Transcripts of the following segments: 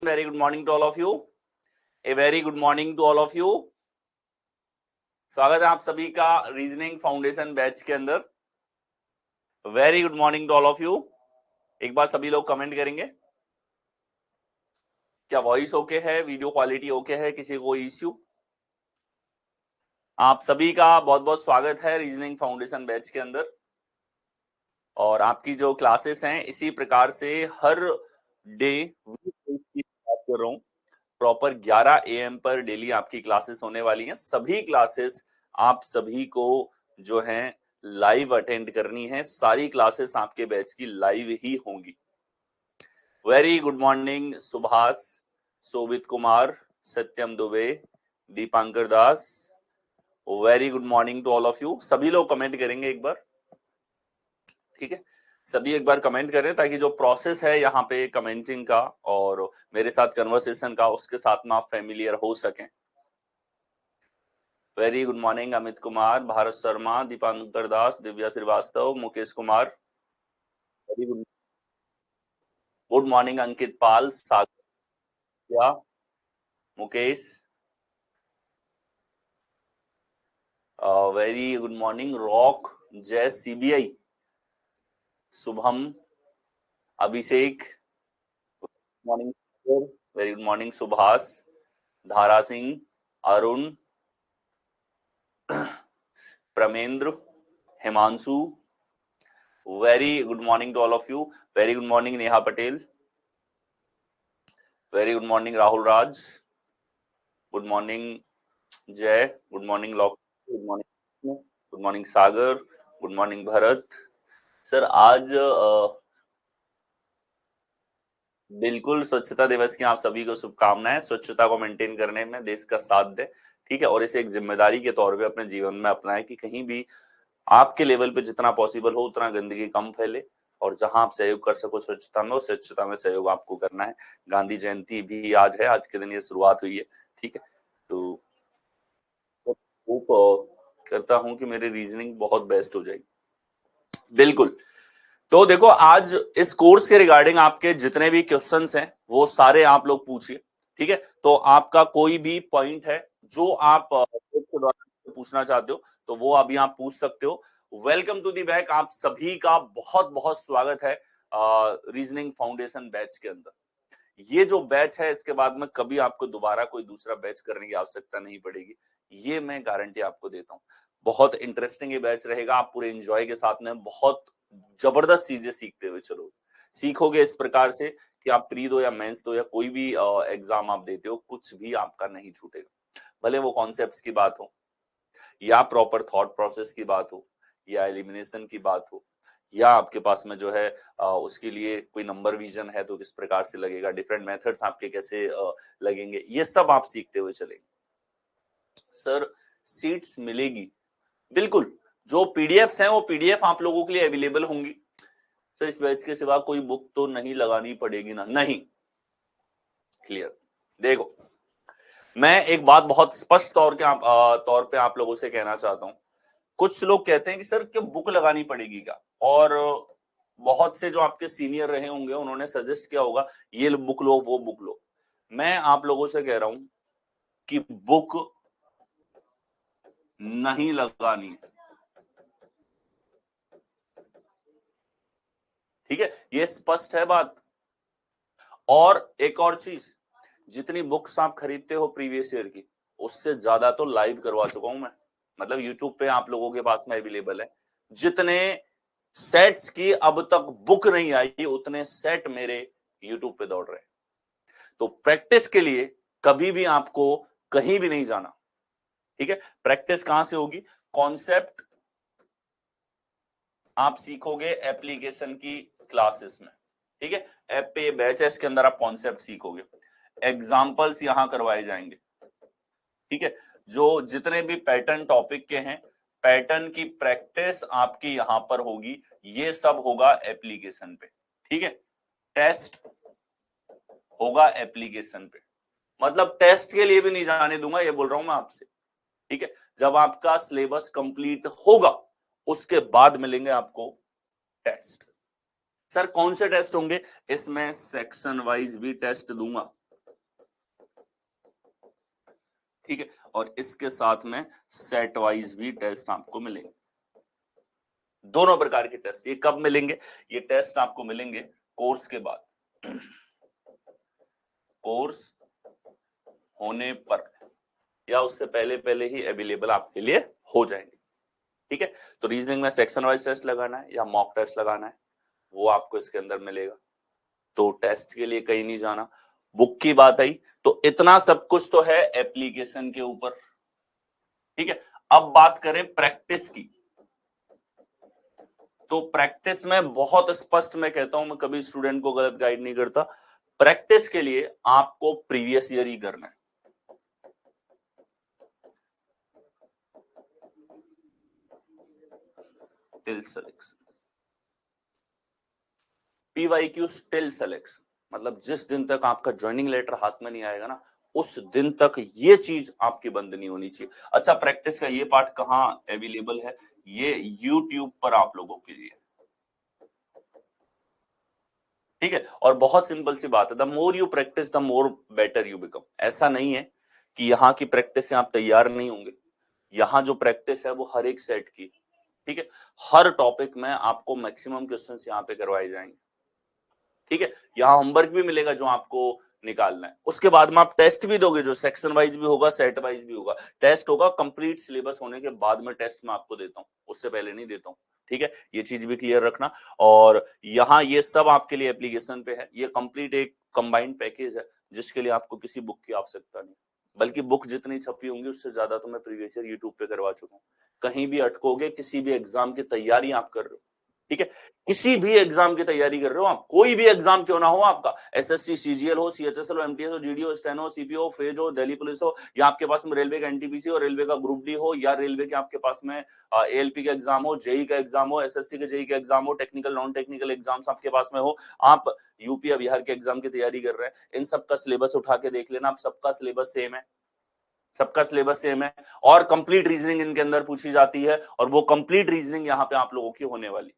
very good morning to all of you. A very good morning to all of you. स्वागत है आप सभी का रीजनिंग फाउंडेशन बैच के अंदर. Very good morning to all of you. एक बार सभी लोग कमेंट करेंगे. क्या वॉइस ओके है, वीडियो क्वालिटी ओके है, किसी को कोई इश्यू? आप सभी का बहुत बहुत स्वागत है रीजनिंग फाउंडेशन बैच के अंदर. और आपकी जो क्लासेस हैं इसी प्रकार से हर डे की बात कर रहा हूं, प्रॉपर 11 AM पर डेली आपकी क्लासेस होने वाली हैं. सभी क्लासेस आप सभी को जो है लाइव अटेंड करनी है. सारी क्लासेस आपके बैच की लाइव ही होंगी. Very good morning Subhash, Shobhit Kumar, Satyam Dubey, Dipankar Das. Very good morning to all of you. सभी लोग कमेंट करेंगे एक बार, ठीक है? सभी एक बार कमेंट करें ताकि जो प्रोसेस है यहाँ पे कमेंटिंग का और मेरे साथ कन्वर्सेशन का, उसके साथ में आप फेमिलियर हो सकें. Very good morning Amit Kumar, Bharat Sharma, Dipankar Das, Divya Srivastava, Mukesh Kumar. Very good morning Ankit Pal, Sagar, Mukesh. Very good morning Rock, Jay, CBI, Shubham, Abhishek. Morning, very good morning Subhash, Dhara Singh, Arun, Pramendra, Himanshu. Very good morning to all of you. Very good morning Neha Patel. Very good morning Rahul Raj. Good morning Jay. Good morning Lock. Good morning Sagar. Good morning Bharat. Sir आज बिल्कुल स्वच्छता दिवस की आप सभी को शुभकामनाएं. स्वच्छता को मेंटेन करने में देश का साथ दे, ठीक है? और इसे एक जिम्मेदारी के तौर पे अपने जीवन में अपनाएं कि कहीं भी आपके लेवल पे जितना पॉसिबल हो उतना गंदगी कम फैले. और जहां आप सहयोग कर सको स्वच्छता में, स्वच्छता में सहयोग आपको करना है. गांधी जयंती भी आज है, आज के दिन ये शुरुआत हुई है, ठीक है? तो होप करता हूं कि मेरी रीजनिंग बहुत बेस्ट हो जाएगी. बिल्कुल. तो देखो, आज इस कोर्स के रिगार्डिंग आपके जितने भी क्वेश्चंस हैं वो सारे आप लोग पूछिए, ठीक है? तो आपका कोई भी पॉइंट है जो आप पूछना चाहते हो तो वो अभी आप पूछ सकते हो. Welcome to the back. आप सभी का बहुत बहुत स्वागत है रीजनिंग फाउंडेशन बैच के अंदर. ये जो बैच है इसके बाद में कभी आपको दोबारा कोई दूसरा बैच करने की आवश्यकता नहीं पड़ेगी, ये मैं गारंटी आपको देता हूं. बहुत इंटरेस्टिंग ये बैच रहेगा. आप पूरे एंजॉय के साथ में बहुत जबरदस्त चीजें सीखते हुए चलोगे. सीखोगे इस प्रकार से कि आप प्री दो या मेंस दो या कोई भी एग्जाम आप देते हो, कुछ भी आपका नहीं छूटेगा. भले वो कॉन्सेप्ट्स की बात हो या प्रॉपर थॉट प्रोसेस की बात हो या एलिमिनेशन की बात हो या आपके पास में जो है उसके लिए कोई नंबर विजन है तो किस प्रकार से लगेगा, डिफरेंट मेथड्स आपके कैसे लगेंगे, ये सब आप सीखते हुए चलेंगे. सर सीट्स मिलेगी बिल्कुल. जो पीडीएफ्स हैं वो पीडीएफ आप लोगों के लिए अवेलेबल होंगी. सर इस बैच के सिवा कोई बुक तो नहीं लगानी पड़ेगी ना? नहीं. क्लियर. देखो, मैं एक बात बहुत स्पष्ट तौर पे आप लोगों से कहना चाहता हूं. कुछ लोग कहते हैं कि सर क्या बुक लगानी पड़ेगी क्या? और बहुत से जो आपके सीनियर रहे होंगे उन्होंने सजेस्ट किया होगा ये बुक लो, वो बुक लो. मैं आप लोगों से कह रहा हूं कि बुक नहीं लगानी है, ठीक है? ये स्पष्ट है बात. और एक और चीज, जितनी बुक्स आप खरीदते हो प्रीवियस ईयर की, उससे ज्यादा तो लाइव करवा चुका हूं मैं. मतलब यूट्यूब पे आप लोगों के पास में अवेलेबल है. जितने सेट्स की अब तक बुक नहीं आई उतने सेट मेरे यूट्यूब पे दौड़ रहे हैं. तो प्रैक्टिस के लिए कभी भी आपको कहीं भी नहीं जाना, ठीक है? प्रैक्टिस कहां से होगी? कॉन्सेप्ट आप सीखोगे एप्लीकेशन की क्लासेस में, ठीक है? ऐप पे बैच है, इसके अंदर आप कॉन्सेप्ट सीखोगे. एग्जाम्पल्स यहां करवाए जाएंगे, ठीक है? जो जितने भी पैटर्न टॉपिक के हैं, पैटर्न की प्रैक्टिस आपकी यहां पर होगी. ये सब होगा एप्लीकेशन पे, ठीक है? टेस्ट होगा एप्लीकेशन पे. मतलब टेस्ट के लिए भी नहीं जाने दूंगा, ये बोल रहा हूं मैं आपसे, ठीक है? जब आपका सिलेबस कंप्लीट होगा उसके बाद मिलेंगे आपको टेस्ट. सर कौन से टेस्ट होंगे? इसमें सेक्शन वाइज भी टेस्ट दूंगा, ठीक है, और इसके साथ में सेट वाइज भी टेस्ट आपको मिलेंगे। दोनों प्रकार के टेस्ट ये कब मिलेंगे? ये टेस्ट आपको मिलेंगे कोर्स के बाद, कोर्स होने पर या उससे पहले पहले ही अवेलेबल आपके लिए हो जाएंगे। ठीक है, तो रीजनिंग में सेक्शन वाइज टेस्ट लगाना है या मॉक टेस्ट लगाना है, वो आपको इसके अंदर मिलेगा। तो टेस्ट के लिए कहीं नहीं जाना। बुक की बात आई तो इतना सब कुछ तो है एप्लीकेशन के ऊपर। ठीक है, अब बात करें प्रैक्टिस की, तो प्रैक्टिस में बहुत स्पष्ट मैं कहता हूं, मैं कभी स्टूडेंट को गलत गाइड नहीं करता। प्रैक्टिस के लिए आपको प्रीवियस ईयर ही करना है। Till selection, PYQ till selection, मतलब जिस दिन तक आपका ज्वाइनिंग लेटर हाथ में नहीं आएगा ना, उस दिन तक ये चीज आपकी बंद नहीं होनी चाहिए। अच्छा, प्रैक्टिस का ये पार्ट कहाँ अवेलेबल है? ये यूट्यूब पर आप लोगों के लिए। ठीक है, और बहुत सिंपल सी बात है, the more you practice the more better you become. ऐसा नहीं है कि यहाँ की प्रैक्टिस से आप तैयार नहीं होंगे, यहाँ जो प्रैक्टिस है वो हर एक सेट की। ठीक है, हर टॉपिक में आपको मैक्सिमम क्वेश्चंस यहाँ पे करवाए जाएंगे। ठीक है, यहाँ होमवर्क भी मिलेगा जो आपको निकालना है। उसके बाद में आप टेस्ट भी दोगे, जो सेक्शन वाइज भी होगा, सेट वाइज भी होगा। टेस्ट होगा कंप्लीट सिलेबस होने के बाद में, टेस्ट में आपको देता हूँ, उससे पहले नहीं देता हूँ। ठीक है, ये चीज भी क्लियर रखना। और यहाँ ये सब आपके लिए एप्लीकेशन पे है, ये कंप्लीट एक कंबाइंड पैकेज है जिसके लिए आपको किसी बुक की आवश्यकता नहीं, बल्कि बुक जितनी छपी होंगी उससे ज्यादा तो मैं प्रीवियस ईयर यूट्यूब पे करवा चुका हूँ। कहीं भी अटकोगे, किसी भी एग्जाम की तैयारी आप कर रहे हो, ठीक है, किसी भी एग्जाम की तैयारी कर रहे हो आप, कोई भी एग्जाम क्यों ना हो आपका, एसएससी, सीजीएल हो, सीएचएसएल हो, एमटीएस हो, जीडी हो, स्टेनो, सीपीओ, फेज हो, दिल्ली पुलिस हो, या आपके पास में रेलवे का एनटीपीसी हो, रेलवे का ग्रुप डी हो, या रेलवे के आपके पास में एएलपी का एग्जाम हो, जेई का एग्जाम हो, एसएससी के जेई का एग्जाम हो, टेक्निकल नॉन टेक्निकल एग्जाम्स आपके पास में हो, आप यूपी या बिहार के एग्जाम की तैयारी कर रहे हैं, इन सबका सिलेबस उठा के देख लेना, आप सबका सिलेबस सेम है, सबका सिलेबस सेम है, और कंप्लीट रीजनिंग इनके अंदर पूछी जाती है, और वो कंप्लीट रीजनिंग यहाँ पे आप लोगों की होने वाली।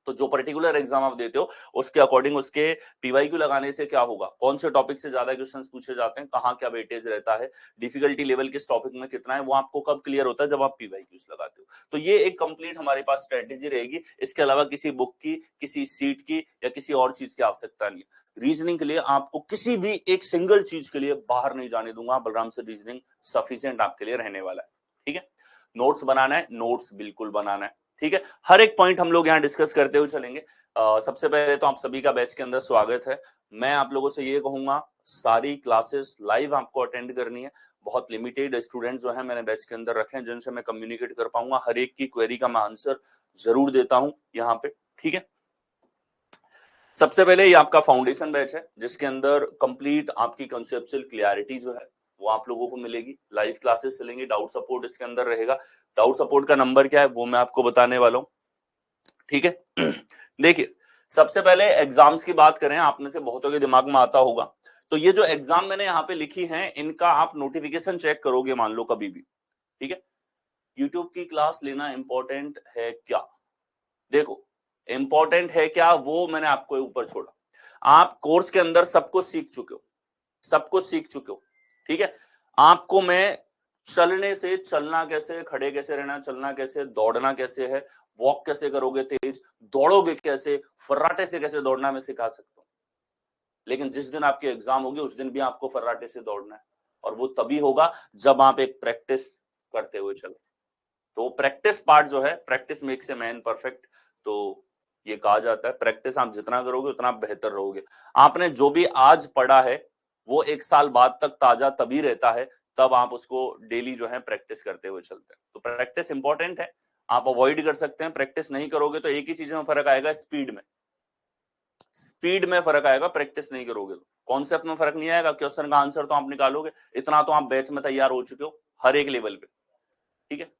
तो जो पर्टिकुलर एग्जाम आप देते हो उसके अकॉर्डिंग उसके पीवाईक्यू लगाने से क्या होगा, कौन से टॉपिक से ज्यादा क्वेश्चंस पूछे जाते हैं, कहाँ क्या वेटेज रहता है, डिफिकल्टी लेवल किस टॉपिक में कितना है, वो आपको कब क्लियर होता है, जब आप पीवाईक्यूज लगाते हो। तो ये एक कंप्लीट हमारे पास स्ट्रेटेजी रहेगी, इसके अलावा किसी बुक की, किसी सीट की या किसी और चीज की आवश्यकता नहीं है। रीजनिंग के लिए आपको किसी भी एक सिंगल चीज के लिए बाहर नहीं जाने दूंगा, बलराम से रीजनिंग सफिशिएंट आपके लिए रहने वाला है। ठीक है, नोट्स बनाना है, नोट्स बिल्कुल बनाना है। ठीक है, हर एक पॉइंट हम लोग यहाँ डिस्कस करते हुए चलेंगे। सबसे पहले तो आप सभी का बैच के अंदर स्वागत है। मैं आप लोगों से ये कहूंगा, सारी क्लासेस लाइव आपको अटेंड करनी है। बहुत लिमिटेड स्टूडेंट जो है मैंने बैच के अंदर रखे हैं जिनसे मैं कम्युनिकेट कर पाऊंगा, हर एक की क्वेरी का मैं आंसर जरूर देता हूं यहाँ पे। ठीक है, सबसे पहले ये आपका फाउंडेशन बैच है जिसके अंदर कंप्लीट आपकी कंसेप्चुअल क्लियरिटी जो है वो आप लोगों को मिलेगी। लाइव क्लासेस चलेंगे, डाउट सपोर्ट इसके अंदर रहेगा। डाउट सपोर्ट का नंबर क्या है वो मैं आपको बताने वाला हूँ। ठीक है, देखिए, सबसे पहले एग्जाम्स की बात करें, आप में से बहुतों के दिमाग में आता होगा, तो ये जो एग्जाम मैंने यहाँ पे लिखी है इनका आप नोटिफिकेशन चेक करोगे मान लो कभी भी। ठीक है, यूट्यूब की क्लास लेना इंपॉर्टेंट है क्या? देखो, इंपॉर्टेंट है क्या वो मैंने आपको ऊपर छोड़ा। आप कोर्स के अंदर सब कुछ सीख चुके हो, सब कुछ सीख चुके हो। ठीक है, आपको मैं चलने से, चलना कैसे, खड़े कैसे रहना, चलना कैसे, दौड़ना कैसे है, वॉक कैसे करोगे तेज, दौड़ोगे कैसे, फर्राटे से कैसे दौड़ना मैं सिखा सकता हूं। लेकिन जिस दिन आपकी एग्जाम होगी उस दिन भी आपको फर्राटे से दौड़ना है, और वो तभी होगा जब आप एक प्रैक्टिस करते हुए चलो। तो प्रैक्टिस पार्ट जो है, practice makes a man perfect, तो ये कहा जाता है प्रैक्टिस आप जितना करोगे उतना बेहतर रहोगे। आपने जो भी आज पढ़ा है वो एक साल बाद तक ताजा तभी रहता है, तब आप उसको डेली जो है प्रैक्टिस करते हुए चलते हैं। तो प्रैक्टिस इंपॉर्टेंट है, आप अवॉइड कर सकते हैं, प्रैक्टिस नहीं करोगे तो एक ही चीज में फर्क आएगा, स्पीड में, स्पीड में फर्क आएगा। प्रैक्टिस नहीं करोगे तो कॉन्सेप्ट में फर्क नहीं आएगा, क्वेश्चन का आंसर तो आप निकालोगे, इतना तो आप बैच में तैयार हो चुके हो हर एक लेवल पे। ठीक है,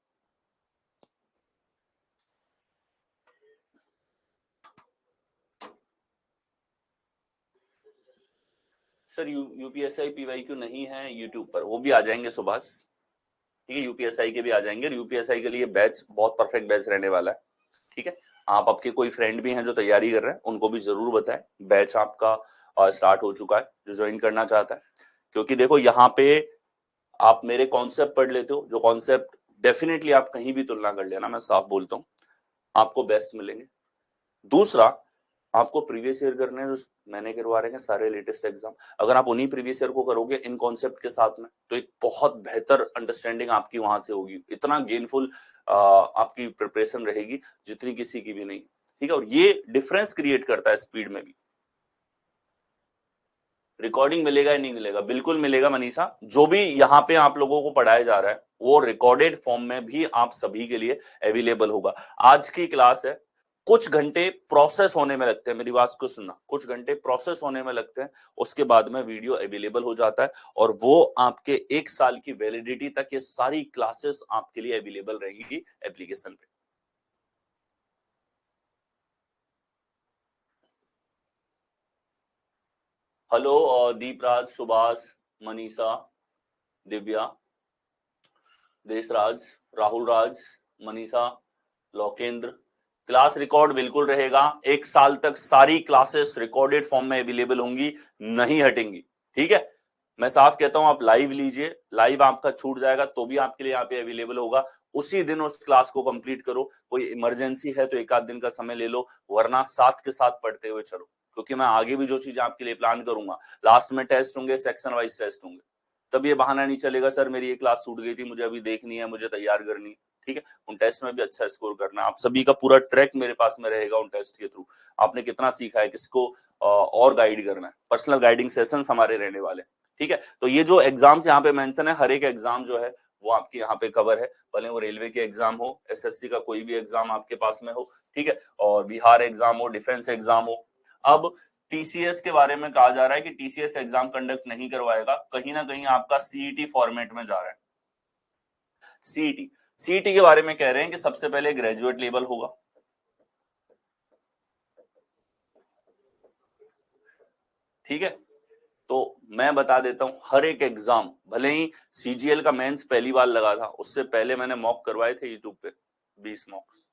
सर यूपीएसआई पीवाईक्यू नहीं है यूट्यूब पर, वो भी आ जाएंगे सुभाष। ठीक है, यूपीएसआई के भी आ जाएंगे, यूपीएसआई के लिए बैच बहुत परफेक्ट बैच रहने वाला है। ठीक है, आप आपके कोई फ्रेंड भी हैं जो तैयारी कर रहे हैं उनको भी जरूर बताएं, बैच आपका स्टार्ट हो चुका है जो ज्वाइन करना चाहता है। क्योंकि देखो यहाँ पे आप मेरे कॉन्सेप्ट पढ़ लेते हो, जो कॉन्सेप्ट डेफिनेटली आप कहीं भी तुलना कर लेना, मैं साफ बोलता हूँ, आपको बेस्ट मिलेंगे। दूसरा, आपको प्रीवियस ईयर करने हैं, जो मैंने करवा रहे हैं सारे लेटेस्ट एग्जाम, अगर आप उन्हीं प्रीवियस ईयर को करोगे इन कॉन्सेप्ट के साथ में, तो एक बहुत बेहतर अंडरस्टैंडिंग आपकी वहां से होगी, इतना गेनफुल आपकी प्रिपरेशन रहेगी जितनी किसी की भी नहीं, ठीक है। और ये डिफरेंस क्रिएट करता है स्पीड में भी। रिकॉर्डिंग मिलेगा या नहीं मिलेगा? बिल्कुल मिलेगा मनीषा। जो भी यहाँ पे आप लोगों को पढ़ाया जा रहा है वो रिकॉर्डेड फॉर्म में भी आप सभी के लिए अवेलेबल होगा। आज की क्लास है, कुछ घंटे प्रोसेस होने में लगते हैं, मेरी बात को सुनना, कुछ घंटे प्रोसेस होने में लगते हैं, उसके बाद में वीडियो अवेलेबल हो जाता है और वो आपके 1 साल की वैलिडिटी तक ये सारी क्लासेस आपके लिए अवेलेबल रहेंगी एप्लीकेशन पे। Hello Deepraj, Subhash, Manisha, Divya, Deshraj, Rahul Raj, Manisha, Lokendra. Class record बिल्कुल रहेगा, 1 साल तक सारी क्लासेस रिकॉर्डेड फॉर्म में अवेलेबल होंगी, नहीं हटेंगी, ठीक है। मैं साफ कहता हूं, आप लाइव लीजिए, लाइव आपका छूट जाएगा तो भी आपके लिए यहाँ पे अवेलेबल होगा, उसी दिन उस क्लास को कंप्लीट करो। कोई इमरजेंसी है तो 1 आध दिन का समय ले लो, वरना साथ के साथ पढ़ते हुए चलो, क्योंकि मैं आगे भी जो चीजें आपके लिए प्लान करूंगा, लास्ट में टेस्ट होंगे, सेक्शन वाइज टेस्ट होंगे, तब ये बहाना नहीं चलेगा सर मेरी ये क्लास छूट गई थी, मुझे अभी देखनी है, मुझे तैयार करनी है, ठीक है। उन टेस्ट में भी अच्छा स्कोर करना है, आप सभी का पूरा ट्रैक मेरे पास में रहेगा उन टेस्ट के थ्रू। आपने कितना सीखा है, किसको और गाइड करना है, पर्सनल गाइडिंग सेशंस हमारे रहने वाले, ठीक है। तो ये जो एग्जाम्स यहाँ पे मेंशन है, हर एक एग्जाम जो है वो आपके यहाँ पे कवर है, भले वो रेलवे के एग्जाम हो, एसएससी का कोई भी एग्जाम आपके पास में हो, ठीक है, और बिहार एग्जाम हो, डिफेंस एग्जाम हो। अब टीसीएस के बारे में कहा जा रहा है कि टीसीएस एग्जाम कंडक्ट नहीं करवाएगा, कहीं ना कहीं आपका सीईटी फॉर्मेट में जा रहा है। सीईटी, सीईटी के बारे में कह रहे हैं कि सबसे पहले ग्रेजुएट लेवल होगा, ठीक है। तो मैं बता देता हूं, हर एक एग्जाम, भले ही सीजीएल का मेंस पहली बार लगा था, उससे पहले मैंने मॉक करवाए थे यूट्यूब पे 20 मॉक्स,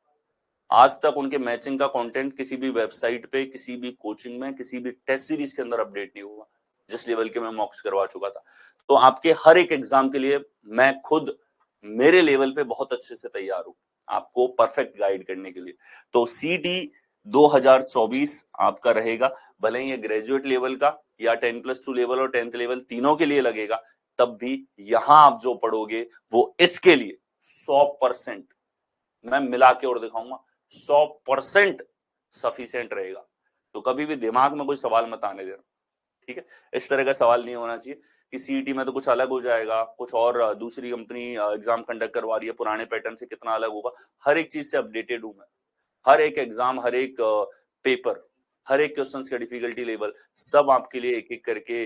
आज तक उनके मैचिंग का कंटेंट किसी भी वेबसाइट पे, किसी भी कोचिंग में, किसी भी टेस्ट सीरीज के अंदर अपडेट नहीं हुआ, जिस लेवल के मैं मॉक्स करवा चुका था। तो आपके हर एक एग्जाम के लिए मैं खुद मेरे लेवल पे बहुत अच्छे से तैयार हूं, आपको परफेक्ट गाइड करने के लिए। तो सीटी 2024 आपका रहेगा, भले ही ये ग्रेजुएट लेवल का या 10+2 लेवल और 10th लेवल तीनों के लिए लगेगा, तब भी यहां आप जो पढ़ोगे वो इसके लिए 100%, मैं मिला के और दिखाऊंगा, 100% सफिशिएंट रहेगा। तो कभी भी दिमाग में कोई सवाल मत आने देना, ठीक है। इस तरह का सवाल नहीं होना चाहिए कि सीईटी में तो कुछ अलग हो जाएगा, कुछ और दूसरी कंपनी एग्जाम कंडक्ट करवा रही है, पुराने पैटर्न से कितना अलग होगा। हर एक चीज से अपडेटेड हूं मैं, हर एक एग्जाम, हर एक पेपर, हर एक क्वेश्चन का डिफिकल्टी लेवल सब आपके लिए एक एक करके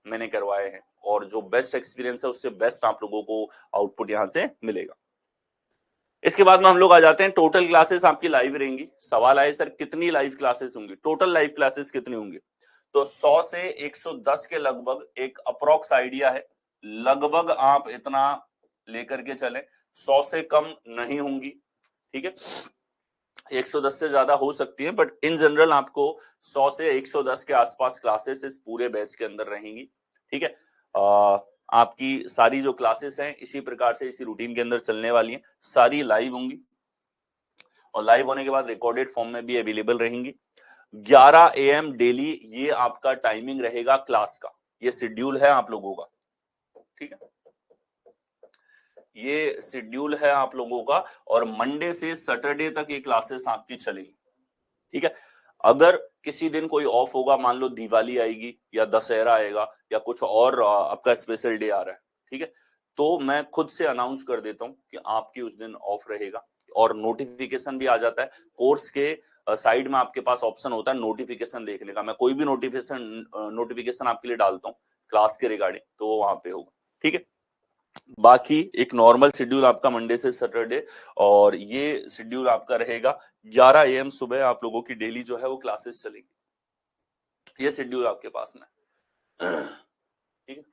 मैंने करवाए हैं, और जो बेस्ट एक्सपीरियंस है उससे बेस्ट आप लोगों को आउटपुट यहाँ से मिलेगा। इसके बाद में हम लोग आ जाते हैं, टोटल क्लासेस आपकी लाइव रहेंगी। सवाल आए सर कितनी लाइव क्लासेस होंगी, टोटल लाइव क्लासेस कितनी होंगी? तो 100 से 110 के लगभग एक अप्रोक्स आइडिया है, लगभग आप इतना लेकर के चलें, 100 से कम नहीं होंगी, ठीक है। 110 से ज्यादा हो सकती है, बट इन जनरल आपको 100 से 110 के आसपास क्लासेस इस पूरे बैच के अंदर रहेंगी, ठीक है। आपकी सारी जो क्लासेस हैं इसी प्रकार से, इसी रूटीन के अंदर चलने वाली हैं, सारी लाइव होंगी, और लाइव होने के बाद रिकॉर्डेड फॉर्म में भी अवेलेबल रहेंगी। 11 AM डेली ये आपका टाइमिंग रहेगा क्लास का, ये शेड्यूल है आप लोगों का, ठीक है, ये शेड्यूल है आप लोगों का, और मंडे से सैटरडे तक ये क्लासेस आपकी चलेंगी, ठीक है। अगर किसी दिन कोई ऑफ होगा, मान लो दिवाली आएगी या दशहरा आएगा या कुछ और आपका स्पेशल डे आ रहा है, ठीक है, तो मैं खुद से अनाउंस कर देता हूं कि आपकी उस दिन ऑफ रहेगा, और नोटिफिकेशन भी आ जाता है कोर्स के साइड में, आपके पास ऑप्शन होता है नोटिफिकेशन देखने का, मैं कोई भी नोटिफिकेशन आपके लिए डालता हूँ क्लास के रिगार्डिंग, तो वो वहां पे होगा, ठीक है। बाकी एक नॉर्मल शेड्यूल आपका मंडे से सैटरडे, और ये शेड्यूल आपका रहेगा 11 AM सुबह आप लोगों की डेली जो है वो क्लासेस चलेगी, ये शेड्यूल आपके पास में, ठीक है।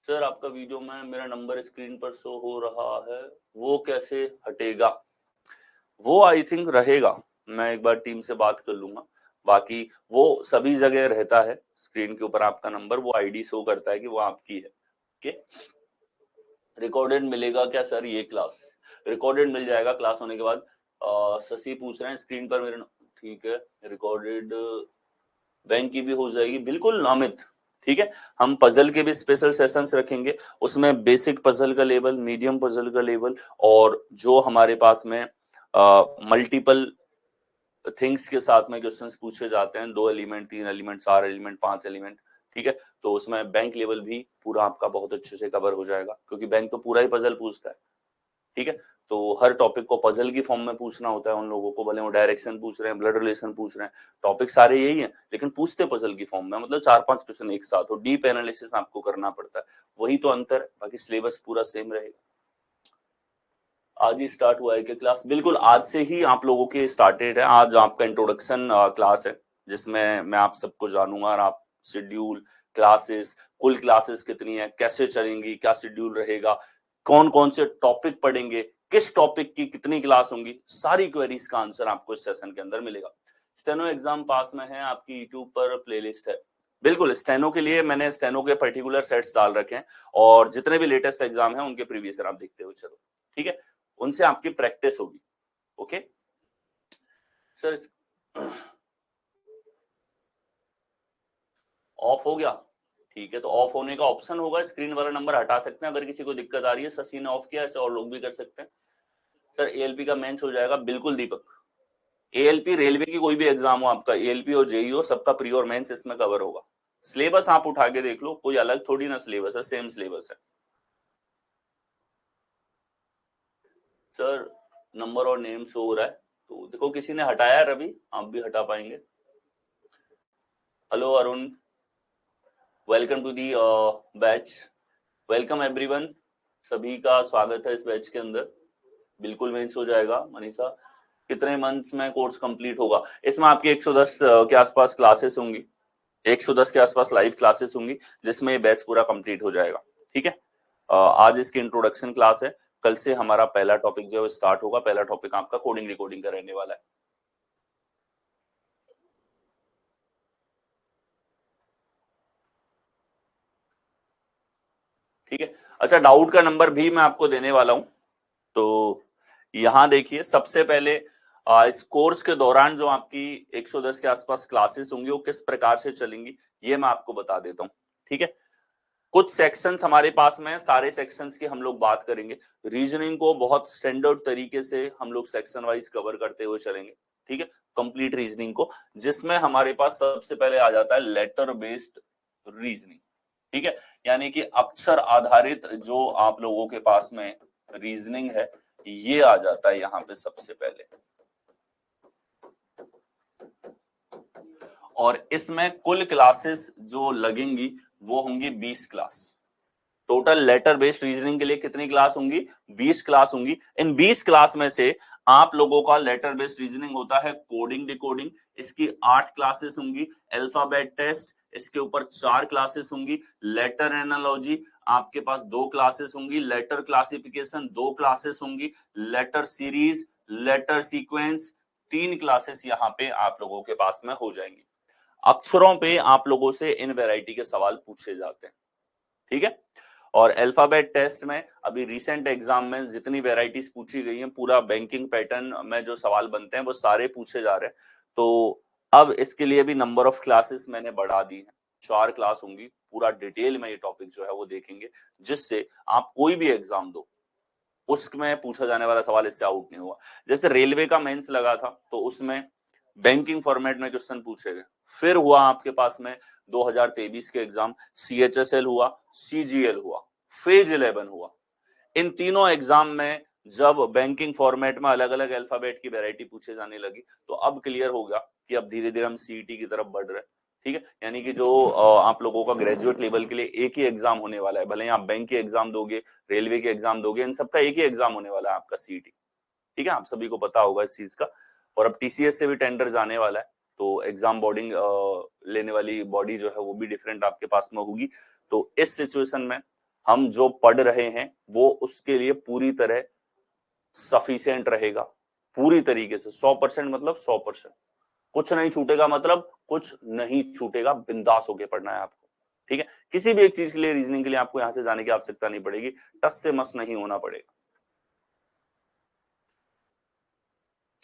सर आपका वीडियो में मेरा नंबर स्क्रीन पर शो हो रहा है, वो कैसे हटेगा? वो आई थिंक रहेगा, मैं एक बार टीम से बात कर लूंगा, बाकी वो सभी जगह रहता है, स्क्रीन के ऊपर आपका नंबर, वो आईडी शो करता है कि वो आपकी है, के रिकॉर्डेड मिलेगा क्या सर? ये क्लास रिकॉर्डेड मिल जाएगा क्लास होने के बाद। शशि पूछ रहे हैं स्क्रीन पर मेरे, ठीक है, रिकॉर्डेड बैंक की भी हो जाएगी, बिल्कुल अमित, ठीक है। हम पजल के भी स्पेशल सेशंस रखेंगे, उसमें बेसिक पजल का लेवल, मीडियम पजल का लेवल, और जो हमारे पास में मल्टीपल थिंग्स के साथ में क्वेश्चंस पूछे जाते हैं, 2 एलिमेंट, 3 एलिमेंट, 4 एलिमेंट, 5 एलिमेंट, ठीक है। तो उसमें बैंक लेवल भी पूरा आपका बहुत अच्छे से कवर हो जाएगा, क्योंकि बैंक तो पूरा ही पजल पूछता है, ठीक है। तो हर टॉपिक को पजल की फॉर्म में पूछना होता है उन लोगों को, भले वो डायरेक्शन पूछ रहे हैं, ब्लड रिलेशन पूछ रहे हैं, टॉपिक सारे यही हैं, लेकिन पूछते पजल की फॉर्म में, मतलब 4-5 क्वेश्चन एक साथ, और डीप एनालिसिस आपको करना पड़ता है, वही तो अंतर है, बाकी सिलेबस पूरा सेम रहेगा। आज ही स्टार्ट हुआ है कि क्लास? बिल्कुल आज से ही आप लोगों के स्टार्टेड है। आज आपका इंट्रोडक्शन क्लास है, जिसमें मैं आप सबको जानूंगा, और आप शेड्यूल, क्लासेस, कुल क्लासेस कितनी है, कैसे चलेंगी, क्या शेड्यूल रहेगा, कौन कौन से टॉपिक पढ़ेंगे, किस टॉपिक की कितनी क्लास होंगी, सारी क्वेरीज का आंसर आपको इस सेशन के अंदर मिलेगा। स्टेनो एग्जाम पास में है, आपकी यूट्यूब पर प्लेलिस्ट है। बिल्कुल स्टेनो के लिए मैंने स्टेनो के पर्टिकुलर सेट्स डाल रखे हैं, और जितने भी लेटेस्ट एग्जाम है उनके प्रीवियस ईयर आप देखते हुए चलो, ठीक है, उनसे आपकी प्रैक्टिस होगी। ओके सर, ऑफ हो गया, ठीक है। तो ऑफ होने का ऑप्शन होगा, स्क्रीन वाला नंबर हटा सकते हैं अगर किसी को दिक्कत आ रही है। शशि ने ऑफ किया, ऐसे और लोग भी कर सकते हैं। सर एएलपी का मेंस हो जाएगा, बिल्कुल दीपक। एएलपी रेलवे की कोई भी एग्जाम हो आपका, एएलपी हो, जेई हो, सबका प्री और मेंस इसमें कवर होगा। सिलेबस आप उठा के देख लो, कोई अलग थोड़ी ना सिलेबस है, सेम सिलेबस है। सर नंबर और नेम शो हो रहा है, तो देखो किसी ने हटाया, रवि आप भी हटा पाएंगे। Hello Arun, welcome to the batch, welcome everyone, सभी का स्वागत है इस बैच के अंदर। बिल्कुल मेंस हो जाएगा। मनीषा, कितने मंथ्स में कोर्स कंप्लीट होगा? इसमें आपकी 110 के आसपास क्लासेस होंगी, 110 के आसपास लाइव क्लासेस होंगी, जिसमें ये बैच पूरा कंप्लीट हो जाएगा, ठीक है। आज इसकी इंट्रोडक्शन क्लास है, कल से हमारा पहला टॉपिक जो है स्टार्ट होगा। पहला टॉपिक आपका कोडिंग रिकॉर्डिंग का रहने वाला है। ठीक है, अच्छा, डाउट का नंबर भी मैं आपको देने वाला हूं। तो यहां देखिए, सबसे पहले इस कोर्स के दौरान जो आपकी 110 के आसपास क्लासेस होंगी वो किस प्रकार से चलेंगी, ये मैं आपको बता देता हूं, ठीक है। कुछ सेक्शंस हमारे पास में है, सारे सेक्शंस की हम लोग बात करेंगे। रीजनिंग को बहुत स्टैंडर्ड तरीके से हम लोग सेक्शन वाइज कवर करते हुए चलेंगे, ठीक है, कंप्लीट रीजनिंग को, जिसमें हमारे पास सबसे पहले आ जाता है लेटर बेस्ड रीजनिंग, ठीक है। यानी कि अक्षर आधारित जो आप लोगों के पास में रीजनिंग है, ये आ जाता है यहाँ पे सबसे पहले। और इसमें कुल क्लासेस जो लगेंगी वो होंगी 20 class. Total letter based reasoning के लिए कितनी क्लास होंगी? 20 क्लास होंगी। इन 20 क्लास में से आप लोगों का लेटर बेस्ड रीजनिंग होता है कोडिंग डिकोडिंग, इसकी 8 क्लासेस होंगी। अल्फाबेट टेस्ट, इसके ऊपर 4 क्लासेस होंगी। लेटर एनालॉजी आपके पास 2 क्लासेस होंगी। लेटर क्लासिफिकेशन 2 क्लासेस होंगी। Letter series, letter sequence 3 classes यहाँ पे आप लोगों के पास में हो जाएंगी। अक्षरों पे आप लोगों से इन वैरायटी के सवाल पूछे जाते हैं, ठीक है। और अल्फाबेट टेस्ट में अभी रिसेंट एग्जाम में जितनी वैरायटीज पूछी गई हैं, पूरा बैंकिंग पैटर्न में जो सवाल बनते हैं वो सारे पूछे जा रहे हैं। तो अब इसके लिए भी नंबर ऑफ क्लासेस मैंने बढ़ा दी है, 4 क्लास होंगी। पूरा डिटेल में ये टॉपिक जो है वो देखेंगे, जिससे आप कोई भी एग्जाम दो उसमें पूछा जाने वाला सवाल इससे आउट नहीं होगा। जैसे रेलवे का मेंस लगा था, तो उसमें बैंकिंग फॉर्मेट में क्वेश्चन पूछे गए। फिर हुआ आपके पास में 2023 के एग्जाम, सीएचएसएल हुआ, सीजीएल हुआ, फेज 11 हुआ। इन तीनों एग्जाम में जब बैंकिंग फॉर्मेट में अलग अलग अल्फाबेट की वैरायटी पूछे जाने लगी, तो अब क्लियर हो गया कि अब धीरे धीरे हम सीईटी की तरफ बढ़ रहे हैं, ठीक है। यानी कि जो आप लोगों का ग्रेजुएट लेवल के लिए एक ही एग्जाम होने वाला है, भले ही आप बैंक के एग्जाम दोगे, रेलवे के एग्जाम दोगे, इन सबका एक ही एग्जाम होने वाला है आपका सीईटी, ठीक है। आप सभी को पता होगा इस चीज का। और अब टीसीएस से भी टेंडर जाने वाला है, तो एग्जाम बोर्डिंग लेने वाली बॉडी जो है वो भी डिफरेंट आपके पास में होगी। तो इस सिचुएशन में हम जो पढ़ रहे हैं वो उसके लिए पूरी तरह सफिशिएंट रहेगा, पूरी तरीके से 100%, मतलब 100%। कुछ नहीं छूटेगा, मतलब कुछ नहीं छूटेगा, बिंदास होके पढ़ना है आपको, ठीक है, किसी भी एक चीज के लिए, रीजनिंग के लिए आपको यहां से जाने की आवश्यकता नहीं पड़ेगी, टस से मस नहीं होना पड़ेगा।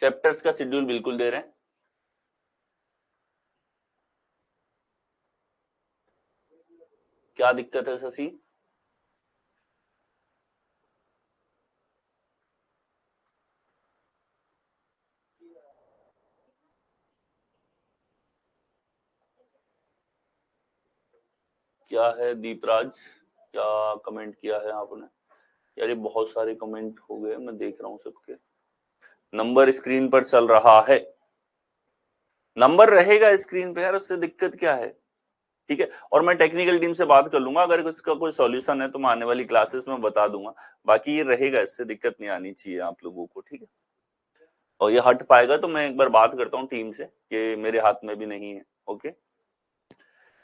चैप्टर्स का शेड्यूल बिल्कुल दे रहे हैं। क्या दिक्कत है शशि? क्या है दीपराज, क्या कमेंट किया है आपने? यार ये बहुत सारे कमेंट हो गए, मैं देख रहा हूं सबके। नंबर स्क्रीन पर चल रहा है, नंबर रहेगा स्क्रीन पे यार, उससे दिक्कत क्या है? ठीक है, और मैं टेक्निकल टीम से बात कर लूंगा, अगर इसका कोई सॉल्यूशन है तो मैं आने वाली क्लासेस में बता दूंगा। बाकी ये रहेगा, इससे दिक्कत नहीं आनी चाहिए आप लोगों को, ठीक है। और ये हट पाएगा तो मैं एक बार बात करता हूँ टीम से, ये मेरे हाथ में भी नहीं है। ओके,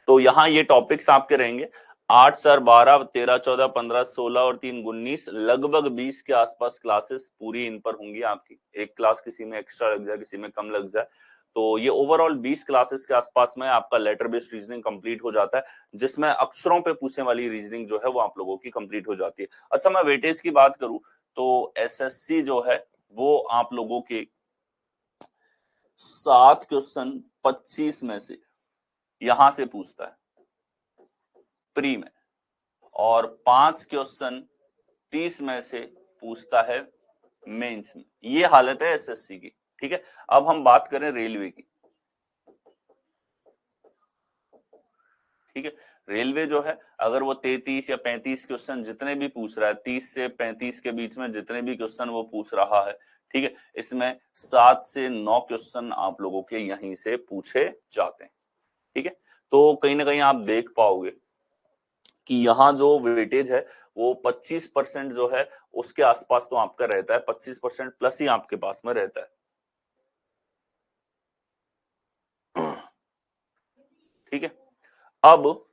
तो यहाँ ये टॉपिक्स आपके रहेंगे 8, 4, 12, 13, 14, 15, 16 और 3, 19, लगभग 20 के आसपास क्लासेस पूरी इन पर होंगी आपकी। एक क्लास किसी में एक्स्ट्रा लग जाए, किसी में कम लग जाए, तो ये ओवरऑल 20 क्लासेस के आसपास में आपका लेटर बेस्ड रीजनिंग कंप्लीट हो जाता है, जिसमें अक्षरों पे पूछने वाली रीजनिंग जो है वो आप लोगों की कंप्लीट हो जाती है। अच्छा, मैं वेटेज की बात करूं तो एसएससी जो है वो आप लोगों के 7 क्वेश्चन 25 में से यहां से पूछता है प्री में, और 5 क्वेश्चन 30 में से पूछता है मेंस में। ये हालत है एसएससी की, ठीक है। अब हम बात करें रेलवे की, ठीक है। रेलवे जो है, अगर वो 33 या 35 क्वेश्चन जितने भी पूछ रहा है, 30 से 35 के बीच में जितने भी क्वेश्चन वो पूछ रहा है, ठीक है, इसमें 7 से 9 क्वेश्चन आप लोगों के यहीं से पूछे जाते हैं, ठीक है। तो कहीं ना कहीं आप देख पाओगे कि यहाँ जो वेटेज है वो 25% जो है उसके आसपास तो आपका रहता है, 25% प्लस ही आपके पास में रहता है, ठीक है। अब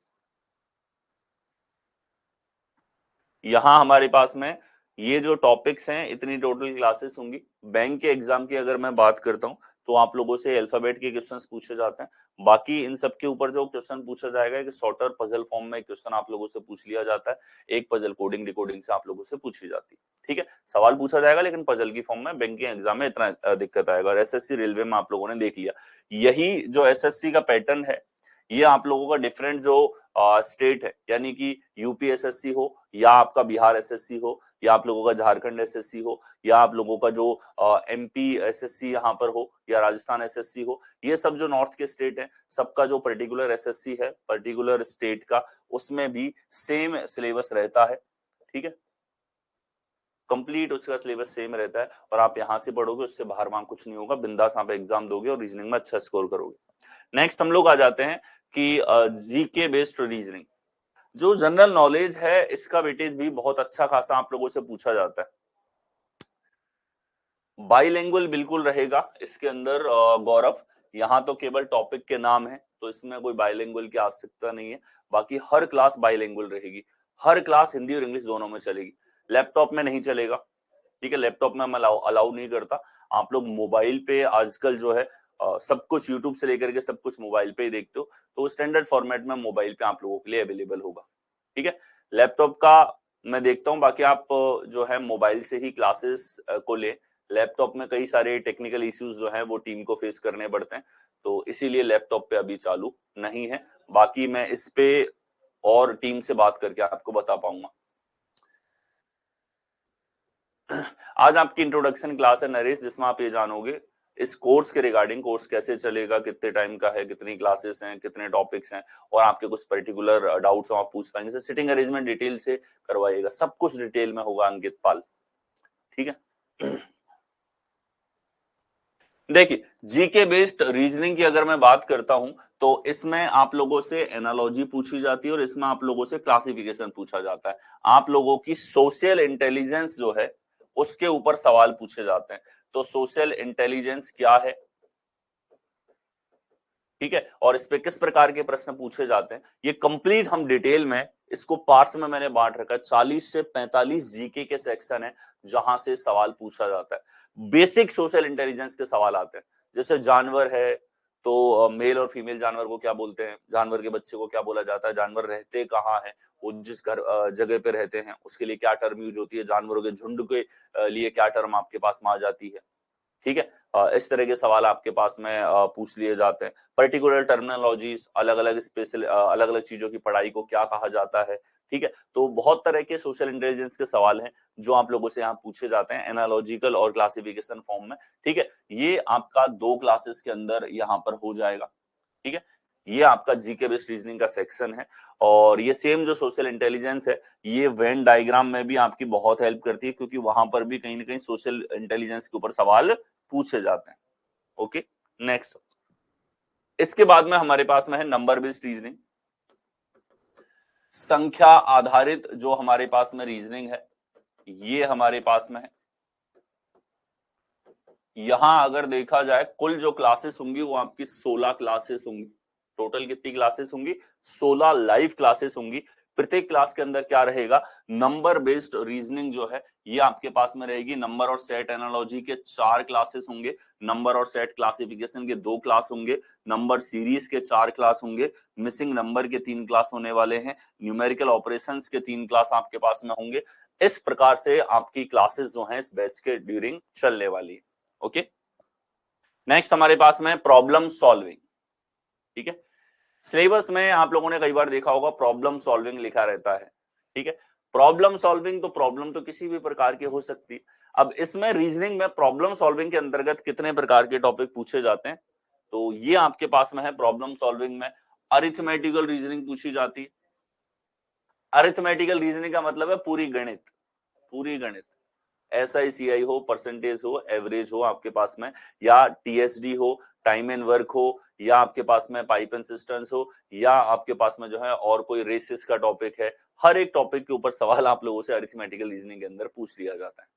यहां हमारे पास में ये जो टॉपिक्स हैं, इतनी टोटल क्लासेस होंगी। बैंक के एग्जाम की अगर मैं बात करता हूं तो आप लोगों से अल्फाबेट के क्वेश्चंस पूछे जाते हैं। बाकी इन सब के ऊपर जो क्वेश्चन पूछा जाएगा कि शॉर्टर पजल फॉर्म में क्वेश्चन आप लोगों से पूछ लिया जाता है, एक पजल कोडिंग डिकोडिंग से आप लोगों से पूछी जाती है, ठीक है। सवाल पूछा जाएगा लेकिन पजल की फॉर्म में, बैंकिंग एग्जाम में इतना दिक्कत आएगा। और एसएससी रेलवे में आप लोगों ने देख लिया, यही जो एसएससी का पैटर्न है, ये आप लोगों का डिफरेंट जो स्टेट है, यानी कि यूपी एसएससी हो या आपका बिहार एसएससी हो या आप लोगों का झारखंड एसएससी हो या आप लोगों का जो एमपी एसएससी यहाँ पर हो या राजस्थान एसएससी हो, ये सब जो नॉर्थ के स्टेट है, सबका जो पर्टिकुलर एसएससी है पर्टिकुलर स्टेट का, उसमें भी सेम सिलेबस रहता है, ठीक है। कंप्लीट उसका सिलेबस सेम रहता है और आप यहाँ से पढ़ोगे, उससे बाहर वहां कुछ नहीं होगा, बिंदास आप एग्जाम दोगे और रीजनिंग में अच्छा स्कोर करोगे। नेक्स्ट हम लोग आ जाते हैं कि जीके बेस्ड रीजनिंग। जो जनरल नॉलेज है, इसका वेटेज भी बहुत अच्छा खासा आप लोगों से पूछा जाता है। बाइलिंगुअल बिल्कुल रहेगा इसके अंदर गौरव, यहाँ तो केवल टॉपिक के नाम है, तो इसमें कोई बाइलिंगुअल की आवश्यकता नहीं है। बाकी हर क्लास बाइलिंगुअल रहेगी, हर क्लास हिंदी और इंग्लिश दोनों में चलेगी। लैपटॉप में नहीं चलेगा, ठीक है, लैपटॉप में मैं अलाउ नहीं करता। आप लोग मोबाइल पे आजकल जो है सब कुछ यूट्यूब से लेकर के सब कुछ मोबाइल पे ही देखते हो, तो स्टैंडर्ड फॉर्मेट में मोबाइल पे आप लोगों के लिए अवेलेबल होगा, ठीक है। लैपटॉप का मैं देखता हूँ, बाकी आप जो है मोबाइल से ही क्लासेस को ले। लैपटॉप में कई सारे टेक्निकल इश्यूज जो है वो टीम को फेस करने पड़ते हैं, तो इसीलिए लैपटॉप पे अभी चालू नहीं है। बाकी मैं इस पे और टीम से बात करके आपको बता पाऊंगा। आज आपकी इंट्रोडक्शन क्लास है नरेश, जिसमें आप ये जानोगे इस कोर्स के रिगार्डिंग, कोर्स कैसे चलेगा, कितने टाइम का है, कितनी क्लासेस हैं, कितने टॉपिक्स हैं, और आपके कुछ पर्टिकुलर डाउट्स आप पूछ पाएंगे। सिटिंग अरेंजमेंट डिटेल से करवाइएगा, सब कुछ डिटेल में होगा अंकित पाल, ठीक है। देखिए, जीके बेस्ड रीजनिंग की अगर मैं बात करता हूं तो इसमें आप लोगों से एनालॉजी पूछी जाती है और इसमें आप लोगों से क्लासिफिकेशन पूछा जाता है। आप लोगों की सोशल इंटेलिजेंस जो है उसके ऊपर सवाल पूछे जाते हैं। तो सोशल इंटेलिजेंस क्या है, ठीक है, और इस पे किस प्रकार के प्रश्न पूछे जाते हैं, ये कंप्लीट हम डिटेल में इसको पार्ट्स में मैंने बांट रखा है। 40 से 45 जीके के सेक्शन है जहां से सवाल पूछा जाता है। बेसिक सोशल इंटेलिजेंस के सवाल आते हैं, जैसे जानवर है, तो मेल और फीमेल जानवर को क्या बोलते हैं, जानवर के बच्चे को क्या बोला जाता है, जानवर रहते कहाँ है, वो जिस घर जगह पे रहते हैं उसके लिए क्या टर्म यूज होती है, जानवरों के झुंड के लिए क्या टर्म आपके पास में आ जाती है। ठीक है, इस तरह के सवाल आपके पास में पूछ लिए जाते हैं। पर्टिकुलर टर्मिनोलॉजीज, अलग अलग स्पेशल अलग अलग चीजों की पढ़ाई को क्या कहा जाता है। ठीक है, तो बहुत तरह के सोशल इंटेलिजेंस के सवाल हैं जो आप लोगों से यहाँ पूछे जाते हैं एनालॉजिकल और क्लासिफिकेशन फॉर्म में। ठीक है, ये आपका 2 क्लासेस के अंदर यहाँ पर हो जाएगा। ठीक है, ये आपका जीके बेस्ड रीजनिंग का सेक्शन है। और ये सेम जो सोशल इंटेलिजेंस है, ये वेन डायग्राम में भी आपकी बहुत हेल्प करती है, क्योंकि वहां पर भी कहीं ना कहीं सोशल इंटेलिजेंस के ऊपर सवाल पूछे जाते हैं। ओके, नेक्स्ट, इसके बाद में हमारे पास में है नंबर बेस्ड रीजनिंग। संख्या आधारित जो हमारे पास में रीजनिंग है, ये हमारे पास में है। यहां अगर देखा जाए कुल जो क्लासेस होंगी वो आपकी 16 क्लासेस होंगी। टोटल कितनी क्लासेस होंगी? 16 लाइव क्लासेस होंगी। प्रत्येक क्लास के अंदर क्या रहेगा? नंबर बेस्ड रीजनिंग जो है ये आपके पास में रहेगी। नंबर और सेट एनालॉजी के 4 क्लासेस होंगे, नंबर और सेट क्लासिफिकेशन के 2 क्लास होंगे, नंबर सीरीज के 4 क्लास होंगे, मिसिंग नंबर के 3 क्लास होने वाले हैं, न्यूमेरिकल ऑपरेशंस के 3 क्लास आपके पास में होंगे। इस प्रकार से आपकी क्लासेस जो हैं इस बैच के ड्यूरिंग चलने वाली है। ओके, नेक्स्ट हमारे पास में प्रॉब्लम सॉल्विंग। ठीक है, सिलेबस में आप लोगों ने कई बार देखा होगा प्रॉब्लम सॉल्विंग लिखा रहता है। ठीक है, प्रॉब्लम सॉल्विंग, तो प्रॉब्लम तो किसी भी प्रकार की हो सकती है। अब इसमें रीजनिंग में प्रॉब्लम सॉल्विंग के अंतर्गत कितने प्रकार के टॉपिक पूछे जाते हैं? तो ये आपके पास में है। प्रॉब्लम सॉल्विंग में अरिथमेटिकल रीजनिंग पूछी जाती है। अरिथमेटिकल रीजनिंग का मतलब है पूरी गणित, पूरी गणित। SICI हो, परसेंटेज हो, एवरेज हो आपके पास में, या TSD हो, टाइम एंड वर्क हो, या आपके पास में पाइप एंड सिस्टम्स हो, या आपके पास में जो है और कोई रेसिस का टॉपिक है। हर एक टॉपिक के ऊपर सवाल आप लोगों से अरिथमेटिकल रीजनिंग के अंदर पूछ लिया जाता है।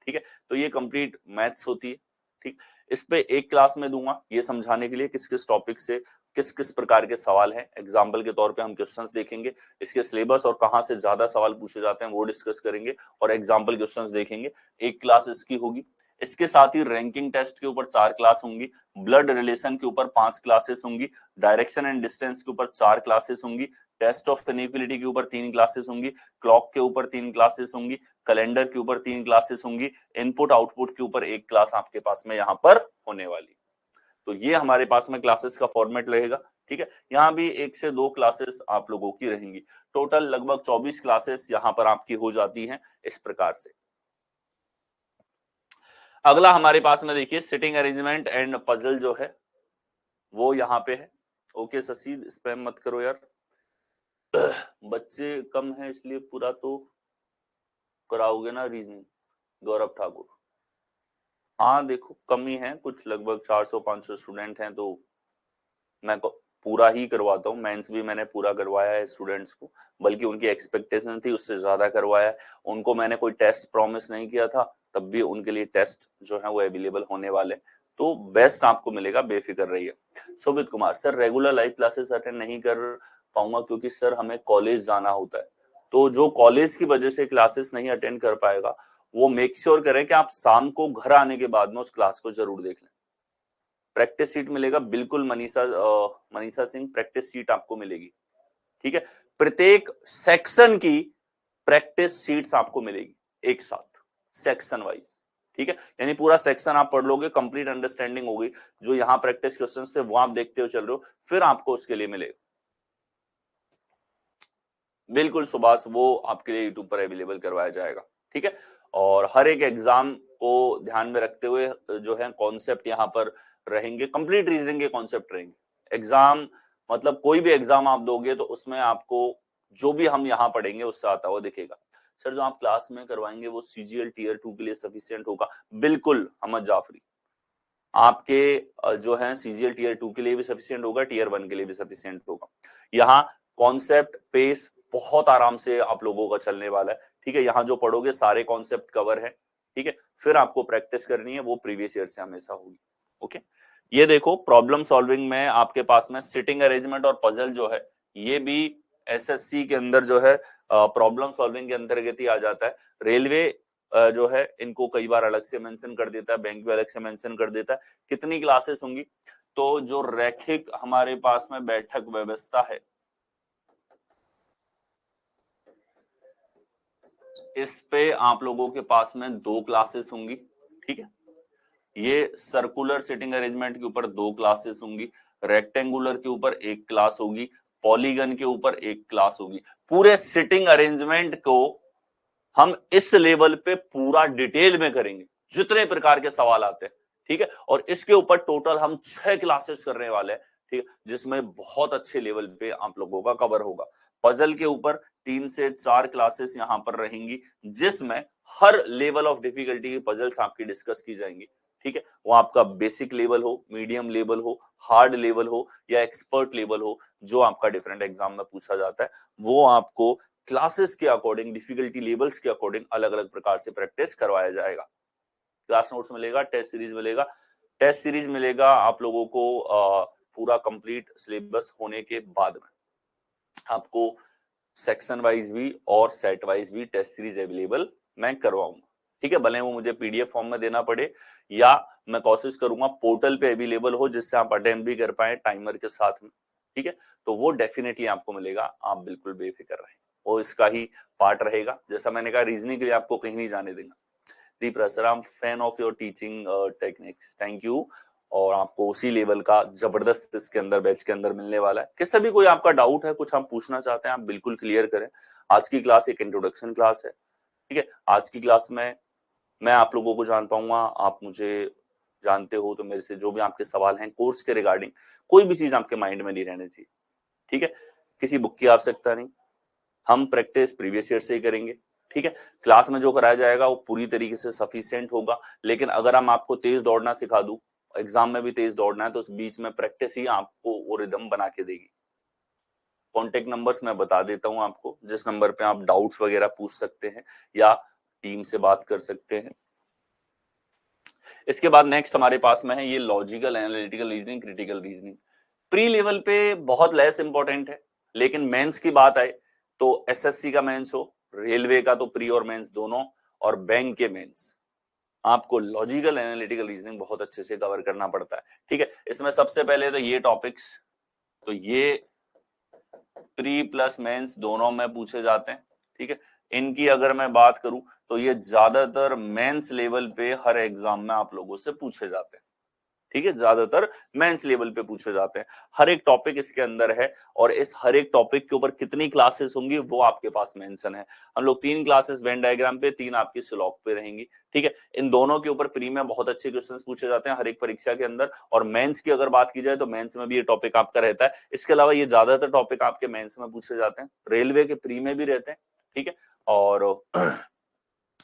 ठीक है, तो ये कंप्लीट मैथ्स होती है। ठीक, इस पे एक क्लास में दूंगा ये समझाने के लिए किस किस टॉपिक से किस किस प्रकार के सवाल हैं। एग्जाम्पल के तौर पे हम क्वेश्चंस देखेंगे, इसके सिलेबस और कहां से ज्यादा सवाल पूछे जाते हैं वो डिस्कस करेंगे, और एग्जाम्पल क्वेश्चंस देखेंगे। एक क्लास इसकी होगी। इसके साथ ही रैंकिंग टेस्ट के ऊपर 4 क्लास होंगी, ब्लड रिलेशन के ऊपर 5 क्लासेस होंगी, डायरेक्शन एंड डिस्टेंस के ऊपर 4 क्लासेस होंगी, टेस्ट ऑफ इनेबिलिटी के ऊपर 3 क्लासेस होंगी, क्लॉक के ऊपर 3 क्लासेस होंगी, कैलेंडर के ऊपर 3 क्लासेस होंगी, इनपुट आउटपुट के ऊपर 1 क्लास आपके पास में यहाँ पर होने वाली। तो ये हमारे पास में क्लासेस का फॉर्मेट रहेगा। ठीक है, यहाँ भी 1 से 2 क्लासेस आप लोगों की रहेंगी। टोटल लगभग 24 क्लासेस यहाँ पर आपकी हो जाती हैं इस प्रकार से। अगला हमारे पास में देखिए सिटिंग अरेंजमेंट एंड पजल जो है वो यहाँ पे है। ओके शशि, स्पैम मत करो यार, बच्चे कम है इसलिए पूरा तो कराओगे ना रीजनिंग। गौरव ठाकुर, हाँ देखो कमी है कुछ, लगभग 400-500 स्टूडेंट हैं, तो मैं पूरा ही करवाता हूँ। मेंस भी मैंने पूरा करवाया है स्टूडेंट्स को, बल्कि उनकी एक्सपेक्टेशन थी उससे ज्यादा करवाया है। उनको मैंने कोई टेस्ट प्रॉमिस नहीं किया था, तब भी उनके लिए टेस्ट जो है वो अवेलेबल होने वाले, तो बेस्ट आपको मिलेगा, बेफिक्र रहिए। Shobhit Kumar, sir regular live classes attend नहीं कर पाऊंगा क्योंकि सर हमें कॉलेज जाना होता है। तो जो कॉलेज की वजह से क्लासेस नहीं अटेंड कर पाएगा वो मेक श्योर करें कि आप शाम को घर आने के बाद में उस क्लास को जरूर देख लें। प्रैक्टिस सीट मिलेगा बिल्कुल, मनीषा सिंह, प्रैक्टिस सीट आपको मिलेगी। ठीक है, प्रत्येक सेक्शन की प्रैक्टिस सीट्स आपको मिलेगी एक साथ, सेक्शन वाइज। ठीक है, यानी पूरा सेक्शन आप पढ़ लोगे, कंप्लीट अंडरस्टैंडिंग होगी। जो यहाँ प्रैक्टिस क्वेश्चंस थे वो आप देखते हो चल रहे हो, फिर आपको उसके लिए मिलेगा। बिल्कुल सुभाष, वो आपके लिए यूट्यूब पर अवेलेबल करवाया जाएगा। ठीक है, और हर एक एग्जाम को ध्यान में रखते हुए जो है कॉन्सेप्ट यहाँ पर रहेंगे, कंप्लीट रीजनिंग के कॉन्सेप्ट रहेंगे। एग्जाम मतलब कोई भी एग्जाम आप दोगे तो उसमें आपको जो भी हम यहाँ पढ़ेंगे उससे आता हुआ दिखेगा। सर जो आप क्लास में करवाएंगे वो CGL Tier 2 के लिए सफिशियंट होगा? बिल्कुल अहमद जाफरी, आपके जो है CGL Tier 2 के लिए भी सफिशियंट होगा, Tier 1 के लिए भी सफिशियंट होगा। यहाँ कॉन्सेप्ट पेस बहुत आराम से आप लोगों का चलने वाला है। ठीक है, यहाँ जो पढ़ोगे सारे कॉन्सेप्ट कवर है। ठीक है, फिर आपको प्रैक्टिस करनी है, वो प्रीवियस ईयर से हमेशा होगी। ओके, ये देखो प्रॉब्लम सॉल्विंग में आपके पास में सिटिंग अरेंजमेंट और पजल जो है ये भी SSC के अंदर जो है प्रॉब्लम सॉल्विंग के अंतर्गत ही आ जाता है। रेलवे जो है इनको कई बार अलग से मेंशन कर देता है, बैंक भी अलग से मेंशन कर देता है। कितनी क्लासेस होंगी? तो जो रैखिक हमारे पास में बैठक व्यवस्था है, इस पे आप लोगों के पास में 2 क्लासेस होंगी, ठीक है। ये सर्कुलर सिटिंग अरेंजमेंट के ऊपर 2 क्लासेस होंगी, रेक्टेंगुलर के ऊपर 1 क्लास होगी, पॉलीगन के ऊपर 1 क्लास होगी। पूरे सिटिंग अरेंजमेंट को हम इस लेवल पे पूरा डिटेल में करेंगे, जितने प्रकार के सवाल आते हैं, ठीक है। और इसके ऊपर टोटल हम 6 क्लासेस करने वाले हैं, ठीक है, जिसमें बहुत अच्छे लेवल पे आप लोगों का कवर होगा। पजल के ऊपर 3 से 4 क्लासेस यहां पर रहेंगी, जिसमें हर लेवल ऑफ डिफिकल्टी की पजल्स आपकी डिस्कस की जाएंगी, ठीक है। वो आपका बेसिक लेवल हो, मीडियम लेवल हो, हार्ड लेवल हो या एक्सपर्ट लेवल हो, जो आपका डिफरेंट एग्जाम में पूछा जाता है, वो आपको क्लासेस के अकॉर्डिंग, डिफिकल्टी लेवल्स के अकॉर्डिंग अलग अलग प्रकार से प्रैक्टिस करवाया जाएगा। क्लास नोट्स मिलेगा, टेस्ट सीरीज मिलेगा। टेस्ट सीरीज मिलेगा आप लोगों को पूरा कंप्लीट सिलेबस होने के बाद में आपको सेक्शन वाइज भी और सेट वाइज भी टेस्ट सीरीज अवेलेबल मैं करवाऊंगा, ठीक है। भले वो मुझे पीडीएफ फॉर्म में देना पड़े या मैं कोशिश करूंगा पोर्टल पे अवेलेबल हो, जिससे आप अटेम्प्ट भी कर पाए टाइमर के साथ में, ठीक है। तो वो डेफिनेटली आपको मिलेगा, आप बिल्कुल बेफिक्र रहें, वो इसका ही पार्ट रहेगा। जैसा मैंने कहा, रीजनिंग के लिए आपको कहीं नहीं जाने देगा। Deep sir, I am fan of your teaching techniques, thank you. और आपको उसी लेवल का जबरदस्त इसके अंदर बैच के अंदर मिलने वाला है। किससे भी कोई आपका डाउट है, कुछ हम पूछना चाहते हैं, आप बिल्कुल क्लियर करें। आज की क्लास एक इंट्रोडक्शन क्लास है, ठीक है। आज की क्लास में मैं आप लोगों को जान पाऊंगा, आप मुझे जानते हो, तो मेरे से जो भी आपके सवाल हैं कोर्स के रिगार्डिंग, कोई भी चीज आपके माइंड में नहीं रहने चाहिए, ठीक है। किसी बुक की आवश्यकता नहीं, हम प्रैक्टिस प्रीवियस ईयर से ही करेंगे, ठीक है। क्लास में जो कराया जाएगा वो पूरी तरीके से सफिशिएंट होगा, लेकिन अगर हम आपको तेज दौड़ना सिखा दूं, एग्जाम में भी तेज दौड़ना है, तो उस बीच में प्रैक्टिस ही आपको वो रिदम बना के देगी। कॉन्टेक्ट नंबर्स मैं बता देता हूं आपको, जिस नंबर पे आप डाउट्स वगैरह पूछ सकते हैं या टीम से बात कर सकते हैं। इसके बाद नेक्स्ट हमारे पास में है ये logical, analytical reasoning, critical reasoning. Pre level पे बहुत लेस इंपॉर्टेंट है, लेकिन मेंस की बात आए तो एसएससी का मेंस हो, रेलवे का तो प्री और मेंस दोनों, और बैंक के मेंस, आपको लॉजिकल एनालिटिकल रीजनिंग बहुत अच्छे से कवर करना पड़ता है, ठीक है। इसमें सबसे पहले तो ये टॉपिक्स, तो ये प्री प्लस मेंस दोनों में पूछे जाते हैं, ठीक है। इनकी अगर मैं बात करूं तो ये ज्यादातर मेंस लेवल पे हर एग्जाम में आप लोगों से पूछे जाते हैं, ठीक है। ज्यादातर मेंस लेवल पे पूछे जाते हैं, हर एक टॉपिक इसके अंदर है। और इस हर एक टॉपिक के ऊपर कितनी क्लासेस होंगी वो आपके पास मेंशन है। हम लोग 3 क्लासेस वेन डायग्राम पे, 3 आपकी स्लॉक पे रहेंगी, ठीक है। इन दोनों के ऊपर प्री में बहुत अच्छे क्वेश्चंस पूछे जाते हैं हर एक परीक्षा के अंदर, और मेंस की अगर बात की जाए तो मेंस में भी ये टॉपिक आपका रहता है। इसके अलावा ये ज्यादातर टॉपिक आपके मेंस में पूछे जाते हैं, रेलवे के प्री में भी रहते हैं, ठीक है। और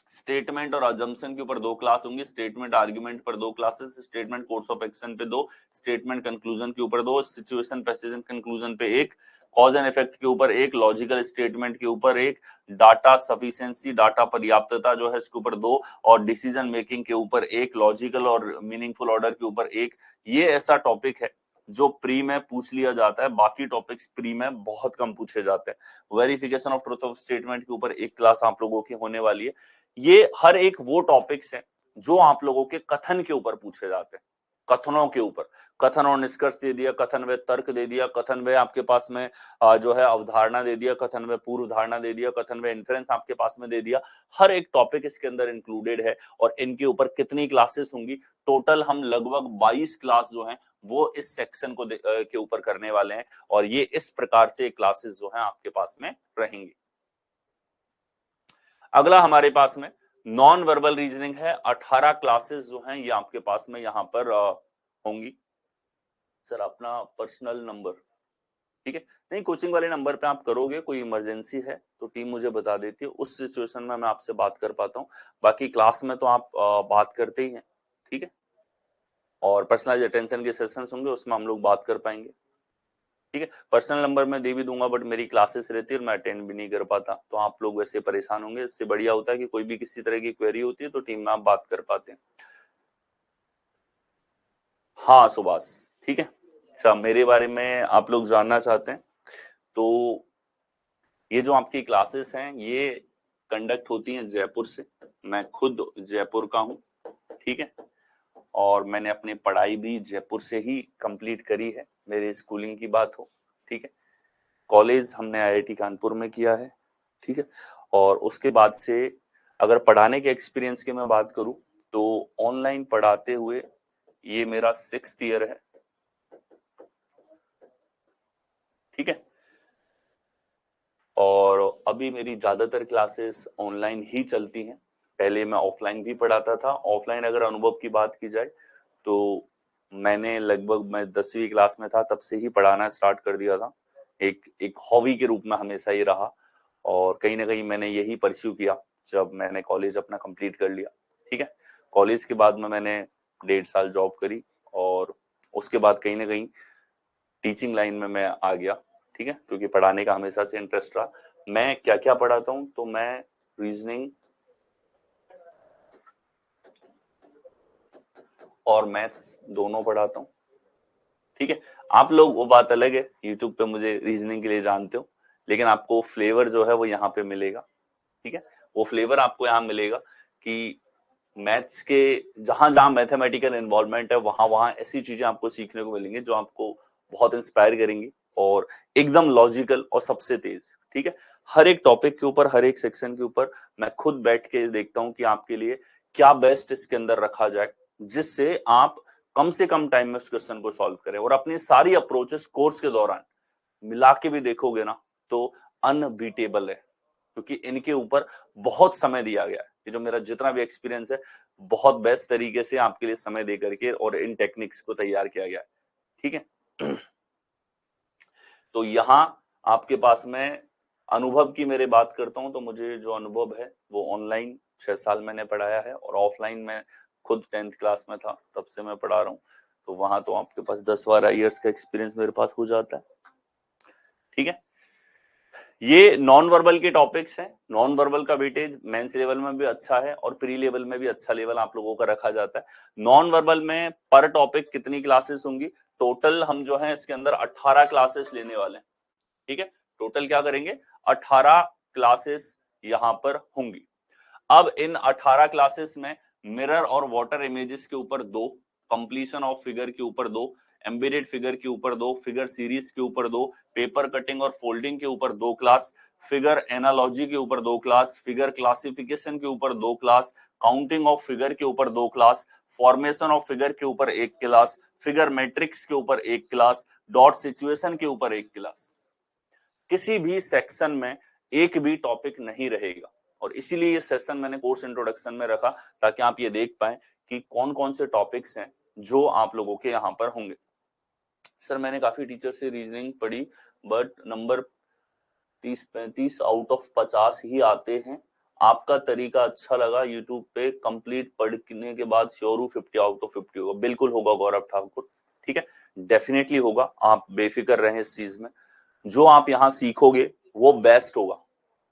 स्टेटमेंट और अजम्पशन के ऊपर 2 क्लास होंगी, स्टेटमेंट आर्गुमेंट पर 2 classes, statement course of action पे 2, स्टेटमेंट कंक्लूजन के ऊपर 2, सिचुएशन पैसेज एंड कंक्लूजन पे 1, कॉज एंड इफेक्ट के ऊपर 1, लॉजिकल स्टेटमेंट के ऊपर 1, डाटा सफिशिएंसी, डाटा पर्याप्तता जो है इसके ऊपर 2, और डिसीजन मेकिंग के ऊपर 1, लॉजिकल और मीनिंगफुल ऑर्डर के ऊपर 1। ये ऐसा टॉपिक है जो प्री में पूछ लिया जाता है, बाकी टॉपिक्स प्री में बहुत कम पूछे जाते हैं। Verification of truth of statement के ऊपर 1 क्लास आप लोगों की होने वाली है। ये हर एक वो टॉपिक्स हैं जो आप लोगों के कथन के ऊपर पूछे जाते हैं, कथनों के ऊपर। कथन और निष्कर्ष दे दिया, कथन व तर्क दे दिया, कथन व आपके पास में जो है अवधारणा दे दिया, कथन व पूर्व धारणा दे दिया, कथन व इन्फरेंस आपके पास में दे दिया। हर एक टॉपिक इसके अंदर इंक्लूडेड है, और इनके ऊपर कितनी क्लासेस होंगी, टोटल हम लगभग 22 क्लास जो हैं वो इस सेक्शन को के ऊपर करने वाले हैं, और ये इस प्रकार से क्लासेस जो हैं आपके पास में रहेंगी। अगला हमारे पास में नॉन वर्बल रीजनिंग है, 18 क्लासेस जो हैं ये आपके पास में यहाँ पर होंगी। सर अपना पर्सनल नंबर, ठीक है, नहीं कोचिंग वाले नंबर पे आप करोगे, कोई इमरजेंसी है तो टीम मुझे बता देती है, उस सिचुएशन में मैं आपसे बात कर पाता हूँ। बाकी क्लास में तो आप बात करते ही हैं, ठीक है। और पर्सनलाइज अटेंशन के सेशंस होंगे, उसमें हम लोग बात कर पाएंगे, ठीक है। पर्सनल नंबर मैं दे भी दूंगा, बट मेरी क्लासेस रहती है और मैं अटेंड भी नहीं कर पाता, तो आप लोग वैसे परेशान होंगे। इससे बढ़िया होता है कि कोई भी किसी तरह की क्वेरी होती है तो टीम में आप बात कर पाते हैं। हाँ सुभाष, ठीक है। अच्छा, मेरे बारे में आप लोग जानना चाहते हैं तो ये जो आपकी क्लासेस हैं ये कंडक्ट होती हैं जयपुर से, मैं खुद जयपुर का हूँ, ठीक है। और मैंने अपनी पढ़ाई भी जयपुर से ही कंप्लीट करी है, मेरी स्कूलिंग की बात हो, ठीक है। कॉलेज हमने आईआईटी कानपुर में किया है, ठीक है। और उसके बाद से अगर पढ़ाने के एक्सपीरियंस की मैं बात करूं तो ऑनलाइन पढ़ाते हुए ये मेरा 6th ईयर है, ठीक है। और अभी मेरी ज्यादातर क्लासेस ऑनलाइन ही चलती हैं। पहले मैं ऑफलाइन भी पढ़ाता था। ऑफलाइन अगर अनुभव की बात की जाए तो मैंने लगभग मैं 10वीं क्लास में था तब से ही पढ़ाना स्टार्ट कर दिया था। एक हॉबी के रूप में हमेशा ही रहा और कहीं ना कहीं मैंने यही परस्यू किया जब मैंने कॉलेज अपना कंप्लीट कर लिया, ठीक है। कॉलेज के बाद में मैंने 1.5 साल जॉब करी और उसके बाद कहीं ना कहीं टीचिंग लाइन में मैं आ गया, ठीक है, क्योंकि पढ़ाने का हमेशा से इंटरेस्ट रहा। मैं क्या क्या पढ़ाता हूं तो मैं रीजनिंग और मैथ्स दोनों पढ़ाता हूँ, ठीक है। आप लोग वो बात अलग है, यूट्यूब पे मुझे रीजनिंग के लिए जानते हो, लेकिन आपको फ्लेवर जो है वो यहाँ पे मिलेगा, ठीक है। वो फ्लेवर आपको यहाँ मिलेगा कि मैथ्स के जहां जहां मैथमेटिकल इन्वॉल्वमेंट है वहां वहां ऐसी चीजें आपको सीखने को मिलेंगी जो आपको बहुत इंस्पायर करेंगी और एकदम लॉजिकल और सबसे तेज, ठीक है। हर एक टॉपिक के ऊपर, हर एक सेक्शन के ऊपर मैं खुद बैठ के देखता हूं कि आपके लिए क्या बेस्ट इसके अंदर रखा जाए जिससे आप कम से कम टाइम में उस क्वेश्चन को सॉल्व करें। और अपनी सारी अप्रोचेस कोर्स के दौरान मिला के भी देखोगे ना तो अनबीटेबल है, क्योंकि इनके ऊपर बहुत समय दिया गया है। ये जो मेरा जितना भी एक्सपीरियंस है बहुत बेस्ट तरीके से आपके लिए समय दे करके और इन टेक्निक्स को तैयार किया गया है, ठीक है। तो यहाँ आपके पास में अनुभव की मेरे बात करता हूं तो मुझे जो अनुभव है वो ऑनलाइन 6 साल मैंने पढ़ाया है और ऑफलाइन में खुद 10th क्लास में था तब से मैं पढ़ा रहा हूँ। तो वहां तो आपके पास 10-12 इयर्स का एक्सपीरियंस मेरे पास हो जाता है, ठीक है। ये नॉन वर्बल के टॉपिक्स हैं। नॉन वर्बल का वेटेज मेंस लेवल में भी अच्छा है और प्री लेवल में भी अच्छा लेवल आप लोगों का रखा जाता है। नॉन वर्बल में पर टॉपिक कितनी क्लासेस होंगी? टोटल हम जो है इसके अंदर 18 क्लासेस लेने वाले हैं, ठीक है। टोटल क्या करेंगे? 18 क्लासेस यहां पर होंगी। अब इन 18 क्लासेस में मिरर और वाटर इमेजेस के ऊपर 2, कंप्लीशन ऑफ फिगर के ऊपर 2, एम्बेडेड फिगर के ऊपर 2, फिगर सीरीज के ऊपर 2, पेपर कटिंग और फोल्डिंग के ऊपर 2 क्लास, फिगर एनालॉजी के ऊपर 2 क्लास, फिगर क्लासिफिकेशन के ऊपर 2 क्लास, काउंटिंग ऑफ फिगर के ऊपर 2 क्लास, फॉर्मेशन ऑफ फिगर के ऊपर 1 क्लास, फिगर मैट्रिक्स के ऊपर 1 क्लास, डॉट सिचुएशन के ऊपर 1 क्लास। किसी भी सेक्शन में एक भी टॉपिक नहीं रहेगा और इसीलिए ये सेशन मैंने कोर्स इंट्रोडक्शन में रखा ताकि आप ये देख पाए कि कौन कौन से टॉपिक्स हैं जो आप लोगों के यहाँ पर होंगे। सर मैंने काफी टीचर से रीजनिंग पढ़ी बट नंबर 30-35 आउट ऑफ 50 ही आते हैं। आपका तरीका अच्छा लगा, यूट्यूब पे कंप्लीट पढ़ने के बाद श्योर हूं 50 आउट ऑफ 50 होगा। बिल्कुल होगा गौरव ठाकुर, ठीक है, डेफिनेटली होगा। आप बेफिक्र रहें इस चीज में। जो आप यहाँ सीखोगे वो बेस्ट होगा,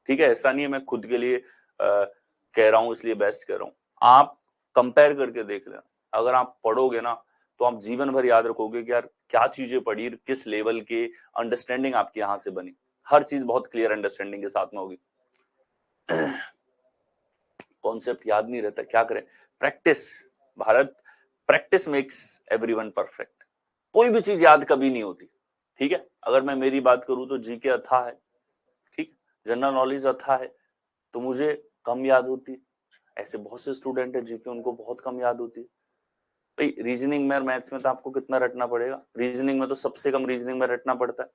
ठीक है। ऐसा नहीं है मैं खुद के लिए कह रहा हूं इसलिए बेस्ट कह रहा हूं। आप कंपेयर करके देख लेना, अगर आप पढ़ोगे ना तो आप जीवन भर याद रखोगे कि यार क्या चीजें पढ़ी, किस लेवल के अंडरस्टैंडिंग आपके यहाँ से बनी। हर चीज बहुत क्लियर अंडरस्टैंडिंग के साथ में होगी। कॉन्सेप्ट याद नहीं रहता, क्या करें? Practice. Bharat, practice makes everyone perfect. कोई भी चीज याद कभी नहीं होती, ठीक है। अगर मैं मेरी बात करूं तो जीके अथाह है, ठीक, जनरल नॉलेज अथाह है तो मुझे कम याद होती। ऐसे बहुत से स्टूडेंट है जीके उनको बहुत कम याद होती है। भाई रीजनिंग में और मैथ्स में तो आपको कितना रटना पड़ेगा? रीजनिंग में तो सबसे कम रीजनिंग में रटना पड़ता है,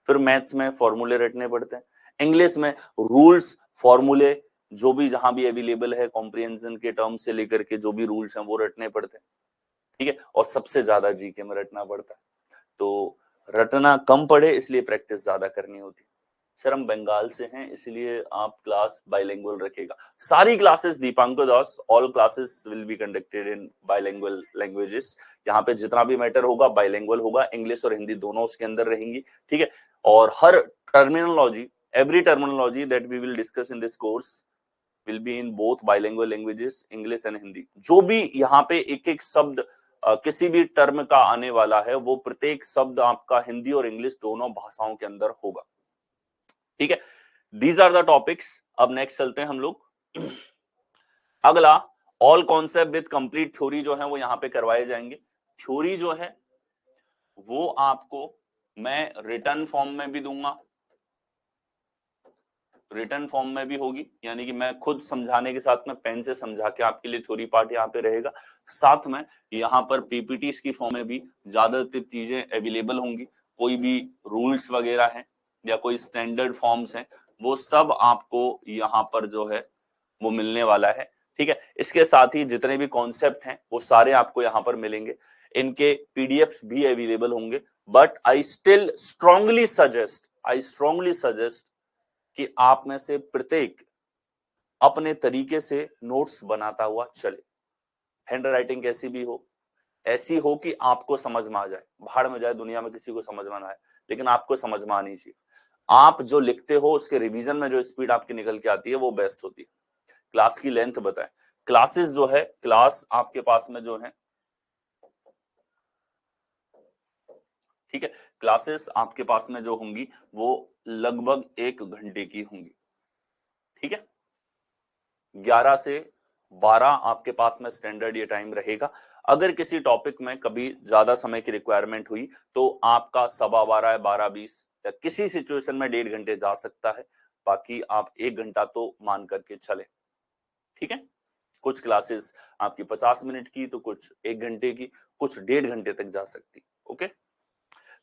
फिर मैथ्स में फॉर्मूले रटने पड़ते हैं, इंग्लिश में रूल्स फॉर्मूले जो भी जहां भी अवेलेबल है कॉम्प्रिहेंशन के टर्म से लेकर के जो भी रूल्स हैं वो रटने पड़ते हैं, ठीक है। और सबसे ज्यादा जीके में रटना पड़ता है। तो रटना कम पड़े इसलिए प्रैक्टिस ज्यादा करनी होती है। सर हम बंगाल से हैं इसलिए आप क्लास बाइलिंगुअल रखेगा। सारी classes Dipankar Das, all classes will be conducted in bilingual languages. यहाँ पे जितना भी मैटर होगा बाइलिंगुअल होगा, इंग्लिश और हिंदी दोनों उसके अंदर रहेंगी, ठीक है। और हर terminology, every terminology that we will discuss in this course will be in both bilingual languages, English and Hindi. जो भी यहाँ पे एक एक शब्द किसी भी टर्म का आने वाला है वो प्रत्येक शब्द आपका हिंदी और इंग्लिश दोनों भाषाओं के अंदर होगा, ठीक है। These are the topics. अब नेक्स्ट चलते हैं हम लोग। अगला all concept with complete theory जो है वो यहाँ पे करवाए जाएंगे। थ्योरी जो है वो आपको मैं रिटर्न फॉर्म में भी दूंगा, रिटर्न फॉर्म में भी होगी, यानी कि मैं खुद समझाने के साथ में पेन से समझा के आपके लिए थ्योरी पार्ट यहाँ पे रहेगा। साथ में यहाँ पर पीपीटीज की फॉर्म में भी ज्यादातर चीजें अवेलेबल होंगी। कोई भी रूल्स वगैरह हैं या कोई स्टैंडर्ड फॉर्म्स हैं वो सब आपको यहाँ पर जो है वो मिलने वाला है। ठीक है, इसके साथ ही जितने भी कॉन्सेप्ट हैं वो सारे आपको यहाँ पर मिलेंगे। इनके पीडीएफ्स भी अवेलेबल होंगे। बट आई स्ट्रांगली सजेस्ट कि आप में से प्रत्येक अपने तरीके से नोट्स बनाता हुआ चले। हैंड राइटिंग कैसी भी हो, ऐसी हो कि आपको समझ में आ जाए। भाड़ में जाए दुनिया में किसी को समझ में ना आए, लेकिन आपको समझ में आनी चाहिए। आप जो लिखते हो उसके रिवीजन में जो स्पीड आपकी निकल के आती है वो बेस्ट होती है। क्लास की लेंथ बताएं। क्लासेस जो है, क्लास आपके पास में जो है, ठीक है, क्लासेस आपके पास में जो होंगी वो लगभग 1 घंटे की होंगी। ठीक है, 11 से 12 आपके पास में स्टैंडर्ड ये टाइम रहेगा। अगर किसी टॉपिक में कभी ज्यादा समय की रिक्वायरमेंट हुई तो आपका 12:15 12:20 या किसी सिचुएशन में 1.5 घंटे जा सकता है। बाकी आप 1 घंटा तो मान करके चले। ठीक है, कुछ क्लासेस आपकी 50 मिनट की, तो कुछ 1 घंटे की, कुछ 1.5 घंटे तक जा सकती। ओके,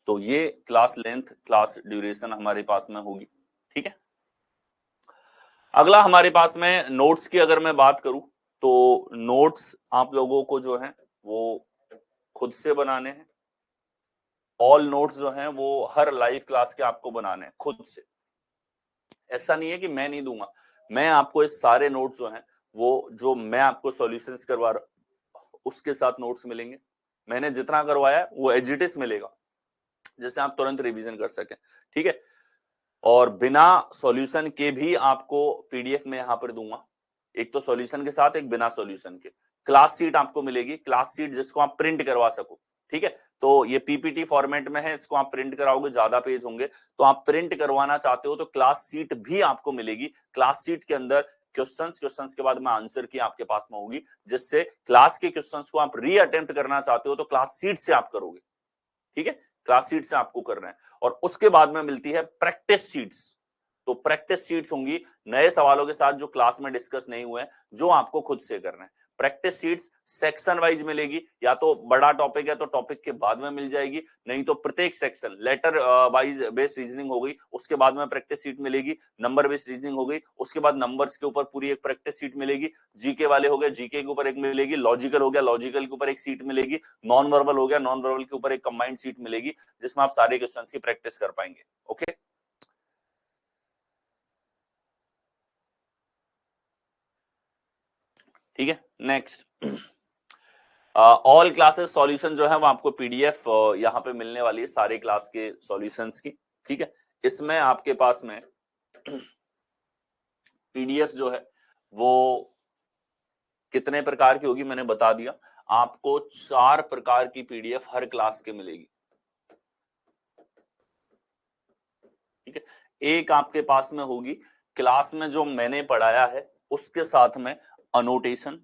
तो ये क्लास लेंथ, क्लास ड्यूरेशन हमारे पास में होगी। ठीक है, अगला हमारे पास में नोट्स की अगर मैं बात करूं तो नोट्स आप लोगों को जो है वो खुद से बनाने हैं। ऑल नोट्स जो हैं वो हर लाइव क्लास के आपको बनाने हैं खुद से। ऐसा नहीं है कि मैं नहीं दूंगा, मैं आपको इस सारे नोट्स जो हैं वो जो मैं आपको सॉल्यूशंस करवा रहा उसके साथ नोट्स मिलेंगे। मैंने जितना करवाया है वो एज इट इज मिलेगा, जिससे आप तुरंत रिवीजन कर सकें। ठीक है, और बिना सॉल्यूशन के भी आपको पीडीएफ में यहां पर दूंगा। एक तो सॉल्यूशन के साथ, एक बिना सॉल्यूशन के। क्लास सीट आपको मिलेगी, क्लास सीट जिसको आप प्रिंट करवा सको। ठीक है, तो ये पीपीटी फॉर्मेट में है, इसको आप प्रिंट कराओगे, ज्यादा पेज होंगे, तो आप प्रिंट करवाना चाहते हो तो क्लास सीट भी आपको मिलेगी। क्लास सीट के अंदर क्वेश्चंस के बाद में आंसर की आपके पास में होगी, जिससे क्लास के क्वेश्चंस को आप री अटेम्प्ट करना चाहते हो तो क्लास सीट से आप करोगे। ठीक है, क्लास सीट से आपको करना है। और उसके बाद में मिलती है प्रैक्टिस सीट्स। तो प्रैक्टिस सीट्स होंगी नए सवालों के साथ जो क्लास में डिस्कस नहीं हुए हैं, जो आपको खुद से करना है। प्रैक्टिस सीट्स सेक्शन वाइज मिलेगी, या तो बड़ा टॉपिक है तो टॉपिक के बाद में मिल जाएगी, नहीं तो प्रत्येक section letter wise based reasoning हो गई, उसके बाद में प्रैक्टिस सीट मिलेगी। नंबर बेस्ड रीजनिंग हो गई, उसके बाद नंबर्स के ऊपर पूरी एक प्रैक्टिस सीट मिलेगी। जीके वाले हो गए, जीके के ऊपर एक मिलेगी। लॉजिकल हो गया, लॉजिकल के ऊपर एक सीट मिलेगी। नॉन वर्बल हो गया, नॉन वर्बल के ऊपर एक कंबाइंड सीट मिलेगी, जिसमें आप सारे क्वेश्चंस की प्रैक्टिस कर पाएंगे। ओके, ठीक है, नेक्स्ट ऑल क्लासेस सॉल्यूशन जो है वो आपको पीडीएफ यहाँ पे मिलने वाली है सारे क्लास के सॉल्यूशंस की। ठीक है, इसमें आपके पास में पीडीएफ जो है वो कितने प्रकार की होगी मैंने बता दिया। आपको 4 प्रकार की पीडीएफ हर क्लास के मिलेगी। ठीक है, एक आपके पास में होगी क्लास में जो मैंने पढ़ाया है उसके साथ में अनोटेशन।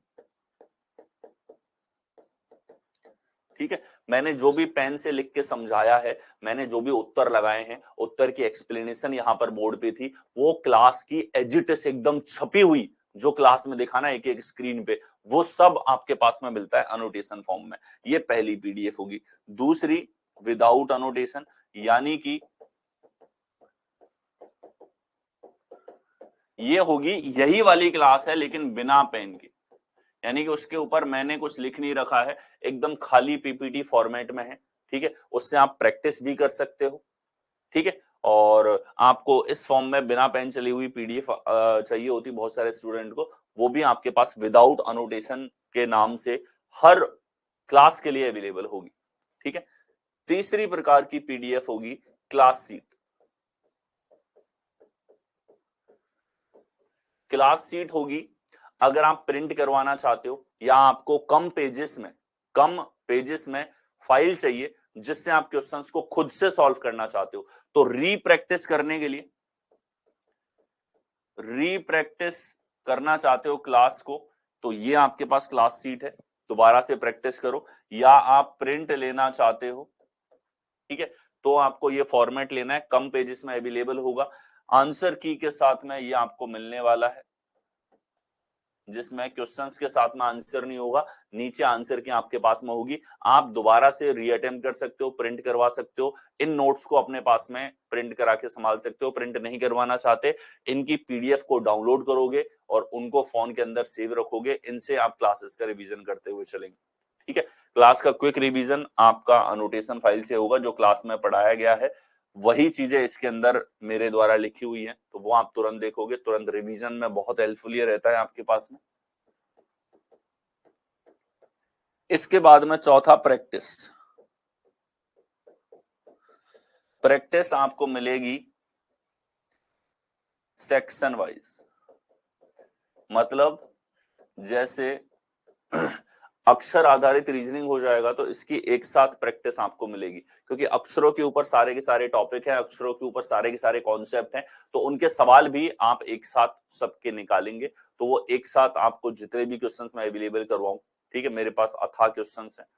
ठीक है, मैंने जो भी पेन से लिख के समझाया है, मैंने जो भी उत्तर लगाए हैं, उत्तर की एक्सप्लेनेशन यहाँ पर बोर्ड पे थी, वो क्लास की एजिटेस एकदम छपी हुई जो क्लास में दिखाना एक एक स्क्रीन पे, वो सब आपके पास में मिलता है अनोटेशन फॉर्म में। ये पहली पीडीएफ होगी। दूसरी विदाउट अनोटेशन, यानी कि ये होगी यही वाली क्लास है लेकिन बिना पेन की, यानी कि उसके ऊपर मैंने कुछ लिख नहीं रखा है, एकदम खाली पीपीटी फॉर्मेट में है। ठीक है, उससे आप प्रैक्टिस भी कर सकते हो। ठीक है, और आपको इस फॉर्म में बिना पेन चली हुई पीडीएफ चाहिए होती बहुत सारे स्टूडेंट को, वो भी आपके पास विदाउट अनोटेशन के नाम से हर क्लास के लिए अवेलेबल होगी। ठीक है, तीसरी प्रकार की पीडीएफ होगी क्लास सीट। क्लास सीट होगी अगर आप प्रिंट करवाना चाहते हो या आपको कम पेजेस में फाइल चाहिए जिससे आप क्वेश्चंस को खुद से सॉल्व करना चाहते हो, तो रीप्रैक्टिस करना चाहते हो क्लास को, तो ये आपके पास क्लास सीट है, दोबारा से प्रैक्टिस करो। या आप प्रिंट लेना चाहते हो, ठीक है, तो आपको ये फॉर्मेट लेना है, कम पेजेस में अवेलेबल होगा, आंसर की के साथ में ये आपको मिलने वाला है, जिसमें क्वेश्चंस के साथ में आंसर नहीं होगा, नीचे आंसर की आपके पास में होगी। आप दोबारा से रीअटेम्प्ट कर सकते हो, प्रिंट करवा सकते हो, इन नोट्स को अपने पास में प्रिंट करा के संभाल सकते हो। प्रिंट नहीं करवाना चाहते, इनकी पीडीएफ को डाउनलोड करोगे और उनको फोन के अंदर सेव रखोगे, इनसे आप क्लासेस का रिवीजन करते हुए चलेंगे। ठीक है, क्लास का क्विक रिवीजन आपका अनोटेशन फाइल से होगा, जो क्लास में पढ़ाया गया है वही चीजें इसके अंदर मेरे द्वारा लिखी हुई है, तो वो आप तुरंत देखोगे, तुरंत रिवीजन में बहुत हेल्पफुल ये रहता है आपके पास में। इसके बाद में चौथा प्रैक्टिस। प्रैक्टिस आपको मिलेगी सेक्शन वाइज, मतलब जैसे अक्षर आधारित रीजनिंग हो जाएगा तो इसकी एक साथ प्रैक्टिस आपको मिलेगी, क्योंकि अक्षरों के ऊपर सारे के सारे टॉपिक हैं, अक्षरों के ऊपर सारे के सारे कॉन्सेप्ट हैं, तो उनके सवाल भी आप एक साथ सबके निकालेंगे, तो वो एक साथ आपको जितने भी क्वेश्चंस मैं अवेलेबल करवाऊं, ठीक है, मेरे पास अथाह क्वेश्चंस हैं,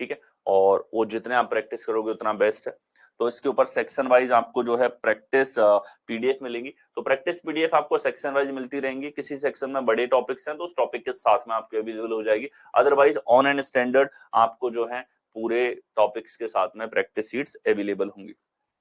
ठीक है, और वो जितने आप प्रैक्टिस करोगे उतना बेस्ट है। तो इसके ऊपर सेक्शन वाइज आपको जो है प्रैक्टिस पीडीएफ मिलेंगी, तो प्रैक्टिस पीडीएफ आपको सेक्शन वाइज मिलती रहेंगी, किसी सेक्शन में बड़े टॉपिक्स हैं तो उस टॉपिक के साथ में आपके अवेलेबल हो जाएगी, अदरवाइज ऑन एंड स्टैंडर्ड आपको जो है पूरे टॉपिक्स के साथ में प्रैक्टिस शीट्स अवेलेबल होंगी।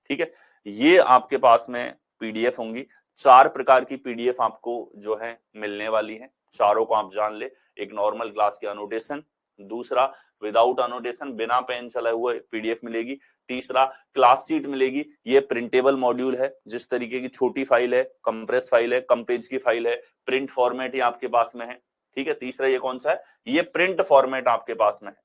ठीक है, ये आपके पास में पीडीएफ होंगी, 4 प्रकार की पीडीएफ आपको जो है मिलने वाली है, चारों को आप जान ले। एक नॉर्मल क्लास की अनोटेशन, दूसरा विदाउट अनोटेशन बिना पेन चलाए हुए पीडीएफ मिलेगी, तीसरा क्लास सीट मिलेगी, ये प्रिंटेबल मॉड्यूल है, जिस तरीके की छोटी फाइल है, कंप्रेस फाइल है, कम पेज की फाइल है, प्रिंट फॉर्मेट ही आपके पास में है। ठीक है, तीसरा ये कौन सा है, ये प्रिंट फॉर्मेट आपके पास में है,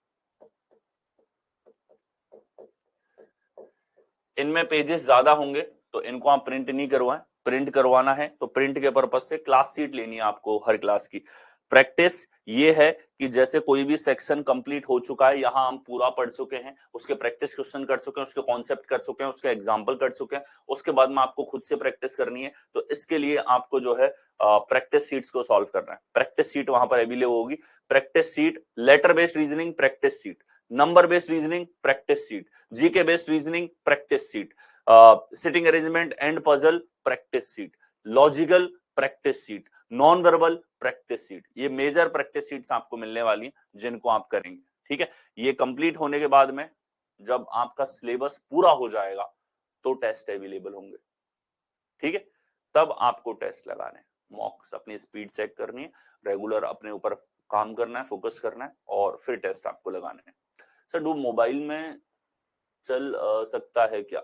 इनमें पेजेस ज्यादा होंगे तो इनको आप प्रिंट नहीं करवाएं, प्रिंट करवाना है तो प्रिंट के पर्पज से क्लास सीट लेनी है आपको हर क्लास की। प्रैक्टिस ये है कि जैसे कोई भी सेक्शन कंप्लीट हो चुका है, यहां हम पूरा पढ़ चुके हैं, उसके प्रैक्टिस क्वेश्चन कर चुके हैं, उसके कॉन्सेप्ट कर चुके हैं, उसके एग्जांपल कर चुके हैं, उसके बाद में आपको खुद से प्रैक्टिस करनी है, तो इसके लिए आपको जो है प्रैक्टिस सीट्स को सॉल्व करना है। प्रैक्टिस सीट वहां पर अवेलेबल होगी, practice sheet, letter based reasoning practice sheet, number based reasoning practice sheet, GK based reasoning practice sheet, sitting arrangement and puzzle practice sheet, logical practice sheet, non verbal practice sheet, ये major practice sheets आपको मिलने वाली हैं जिनको आप करेंगे। ठीक है, ये कंप्लीट होने के बाद में जब आपका सिलेबस पूरा हो जाएगा तो टेस्ट अवेलेबल होंगे। ठीक है, तब आपको टेस्ट लगाने हैं, मॉक्स, अपनी स्पीड चेक करनी है, रेगुलर अपने ऊपर काम करना है, फोकस करना है, और फिर टेस्ट आपको लगाने हैं। सर डू मोबाइल में चल सकता है क्या?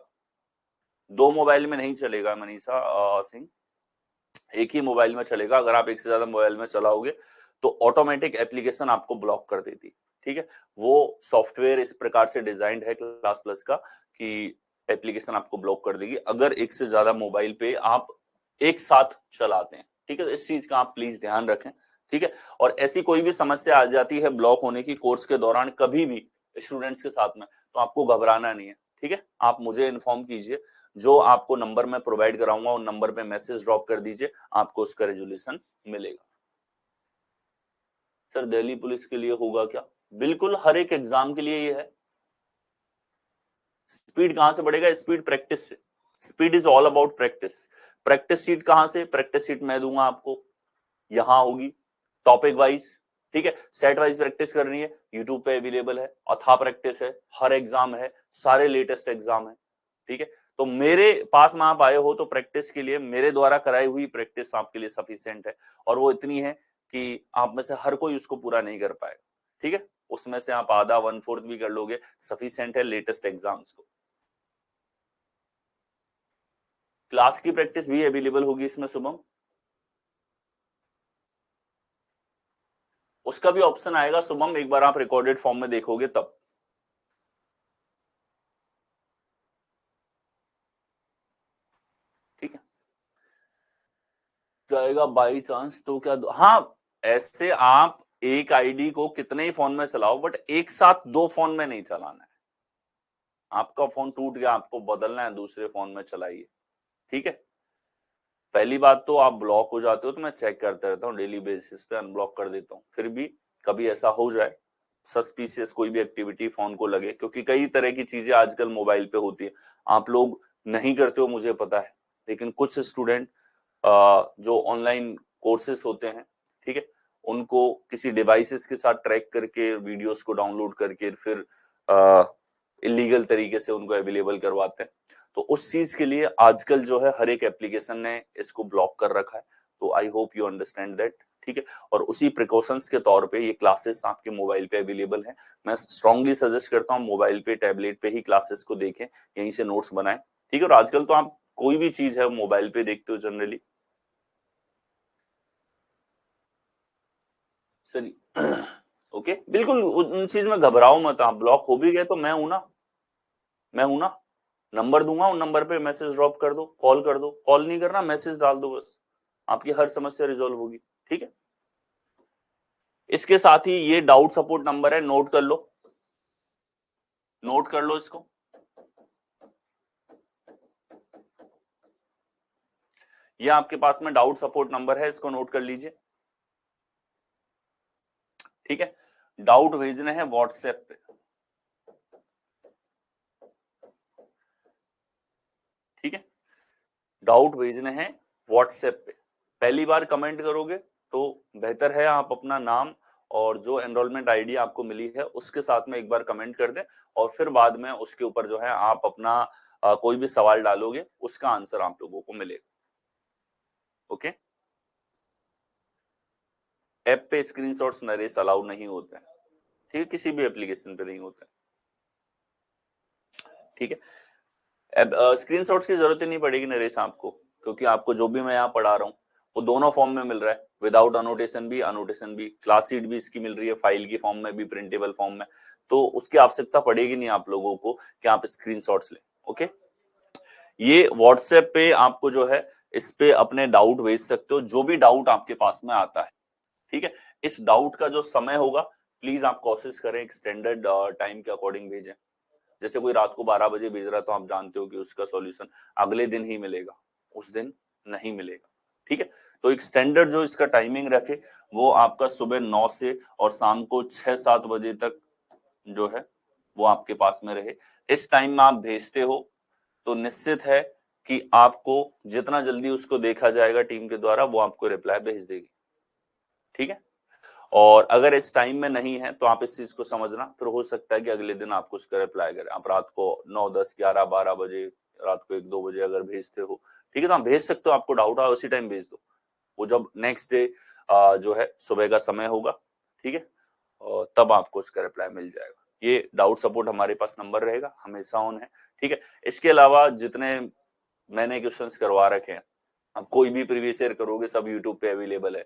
2 मोबाइल में नहीं चलेगा मनीषा सिंह, एक ही मोबाइल में चलेगा। अगर आप एक से ज्यादा मोबाइल में चलाओगे तो ऑटोमेटिक एप्लीकेशन आपको ब्लॉक कर देती। ठीक है, वो सॉफ्टवेयर इस प्रकार से डिजाइंड है क्लास प्लस का कि एप्लीकेशन आपको ब्लॉक कर देगी अगर एक से ज्यादा मोबाइल पे आप एक साथ चलाते हैं। ठीक है, तो इस चीज का आप प्लीज ध्यान रखें। ठीक है, और ऐसी कोई भी समस्या आ जाती है ब्लॉक होने की कोर्स के दौरान कभी भी स्टूडेंट्स के साथ में, तो आपको घबराना नहीं है। ठीक है, आप मुझे इन्फॉर्म कीजिए, जो आपको नंबर मैं प्रोवाइड कराऊंगा उन नंबर पे मैसेज ड्रॉप कर दीजिए, आपको उसका रेजोल्यूशन मिलेगा। सर दिल्ली पुलिस के लिए होगा क्या? बिल्कुल, हर एक एग्जाम के लिए ये है। स्पीड कहां से बढ़ेगा? स्पीड प्रैक्टिस से। Speed is all about practice. Practice seat कहां से? प्रैक्टिस सीट मैं दूंगा आपको, यहां होगी टॉपिक वाइज। ठीक है, सेट वाइज प्रैक्टिस करनी है, यूट्यूब पे अवेलेबल है, अथा प्रैक्टिस है, हर एग्जाम है, सारे लेटेस्ट एग्जाम है। ठीक है, तो मेरे पास में आप आए हो तो प्रैक्टिस के लिए मेरे द्वारा कराई हुई प्रैक्टिस आपके लिए सफिशिएंट है, और वो इतनी है कि आप में से हर कोई उसको पूरा नहीं कर पाएगा। ठीक है, उसमें से आप आधा 1/4 भी कर लोगे, सफिशिएंट है लेटेस्ट एग्जाम्स को। क्लास की प्रैक्टिस भी अवेलेबल होगी इसमें शुभम, उसका भी ऑप्शन आएगा शुभम, एक बार आप रिकॉर्डेड फॉर्म में देखोगे तब। ठीक है, जाएगा बाई चांस तो क्या हाँ, ऐसे आप एक आईडी को कितने ही फोन में चलाओ, बट एक साथ 2 फोन में नहीं चलाना है। आपका फोन टूट गया, आपको बदलना है, दूसरे फोन में चलाइए। ठीक है, पहली बात तो आप ब्लॉक हो जाते हो तो मैं चेक करता रहता हूँ डेली बेसिस पे, अनब्लॉक कर देता हूँ। फिर भी कभी ऐसा हो जाए सस्पिशियस कोई भी एक्टिविटी फोन को लगे, क्योंकि कई तरह की चीजें आजकल मोबाइल पे होती है, आप लोग नहीं करते हो मुझे पता है, लेकिन कुछ स्टूडेंट जो ऑनलाइन कोर्सेस होते हैं, ठीक है, उनको किसी डिवाइसेस के साथ ट्रैक करके वीडियोस को डाउनलोड करके फिर इलीगल तरीके से उनको अवेलेबल करवाते हैं। तो उस चीज के लिए आजकल जो है हर एक एप्लीकेशन ने इसको ब्लॉक कर रखा है। तो I hope you understand that, ठीक है। और उसी प्रिकॉशंस के तौर पे ये क्लासेस आपके मोबाइल पे अवेलेबल है। मैं स्ट्रांगली सजेस्ट करता हूँ मोबाइल पे, टैबलेट पे ही क्लासेस को देखें, यहीं से नोट्स बनाएं, ठीक है। और आजकल तो आप कोई भी चीज है मोबाइल पे देखते हो जनरली। सर ओके, बिल्कुल उन चीज में घबराओ मत, आप ब्लॉक हो भी गए तो मैं हूं ना, मैं हूं ना, नंबर दूंगा, उन नंबर पे मैसेज ड्रॉप कर दो, कॉल कर दो, कॉल नहीं करना मैसेज डाल दो, बस आपकी हर समस्या रिजॉल्व होगी, ठीक है। इसके साथ ही ये डाउट सपोर्ट नंबर है, नोट कर लो, नोट कर लो इसको। ये आपके पास में डाउट सपोर्ट नंबर है, इसको नोट कर लीजिए, ठीक है। डाउट भेजने हैं व्हाट्सएप पे, ठीक है, डाउट भेजने हैं व्हाट्सएप पे। पहली बार कमेंट करोगे तो बेहतर है आप अपना नाम और जो एनरोलमेंट आईडी आपको मिली है उसके साथ में एक बार कमेंट कर दें, और फिर बाद में उसके ऊपर जो है आप अपना कोई भी सवाल डालोगे, उसका आंसर आप लोगों को मिलेगा, ओके। ऐप पे स्क्रीनशॉट्स नरेश अलाउ नहीं होते हैं, ठीक है, किसी भी एप्लीकेशन पे नहीं होते हैं, ठीक है। स्क्रीनशॉट्स की जरूरत ही नहीं पड़ेगी नरेश आपको, क्योंकि आपको जो भी मैं यहाँ पढ़ा रहा हूँ वो दोनों फॉर्म में मिल रहा है, विदाउट अनोटेशन भी, अनोटेशन भी, क्लास शीट भी इसकी मिल रही है, फाइल की फॉर्म में भी, प्रिंटेबल फॉर्म में। तो उसकी आवश्यकता पड़ेगी नहीं आप लोगों को कि आप स्क्रीनशॉट्स लें, ओके। ये व्हाट्सएप पे आपको जो है इस पे अपने डाउट भेज सकते हो, जो भी डाउट आपके पास में आता है, ठीक है। इस डाउट का जो समय होगा प्लीज आप कोशिश करें एक स्टैंडर्ड टाइम के अकॉर्डिंग भेजें। जैसे कोई रात को 12 बजे भेज रहा है तो आप जानते हो कि उसका सॉल्यूशन अगले दिन ही मिलेगा, उस दिन नहीं मिलेगा, ठीक है। तो एक स्टैंडर्ड जो इसका टाइमिंग रखे वो आपका सुबह 9 से और शाम को 6-7 बजे तक जो है वो आपके पास में रहे। इस टाइम में आप भेजते हो तो निश्चित है कि आपको जितना जल्दी उसको देखा जाएगा टीम के द्वारा, वो आपको रिप्लाई भेज देगी, ठीक है। और अगर इस टाइम में नहीं है तो आप इस चीज को समझना, फिर हो सकता है कि अगले दिन आपको उसका रिप्लाई करें। आप रात को 9, 10, 11, 12 बजे, रात को 1, 2 बजे अगर भेजते हो, ठीक है, तो आप भेज सकते हो, आपको डाउट आया उसी टाइम भेज दो, वो जब नेक्स्ट डे जो है सुबह का समय होगा, ठीक है, और तब आपको उसका रिप्लाई मिल जाएगा। ये डाउट सपोर्ट हमारे पास नंबर रहेगा, हमेशा ऑन है, ठीक है। इसके अलावा जितने मैंने क्वेश्चंस करवा रखे हैं, आप कोई भी प्रीवियस ईयर करोगे सब यूट्यूब पे अवेलेबल है,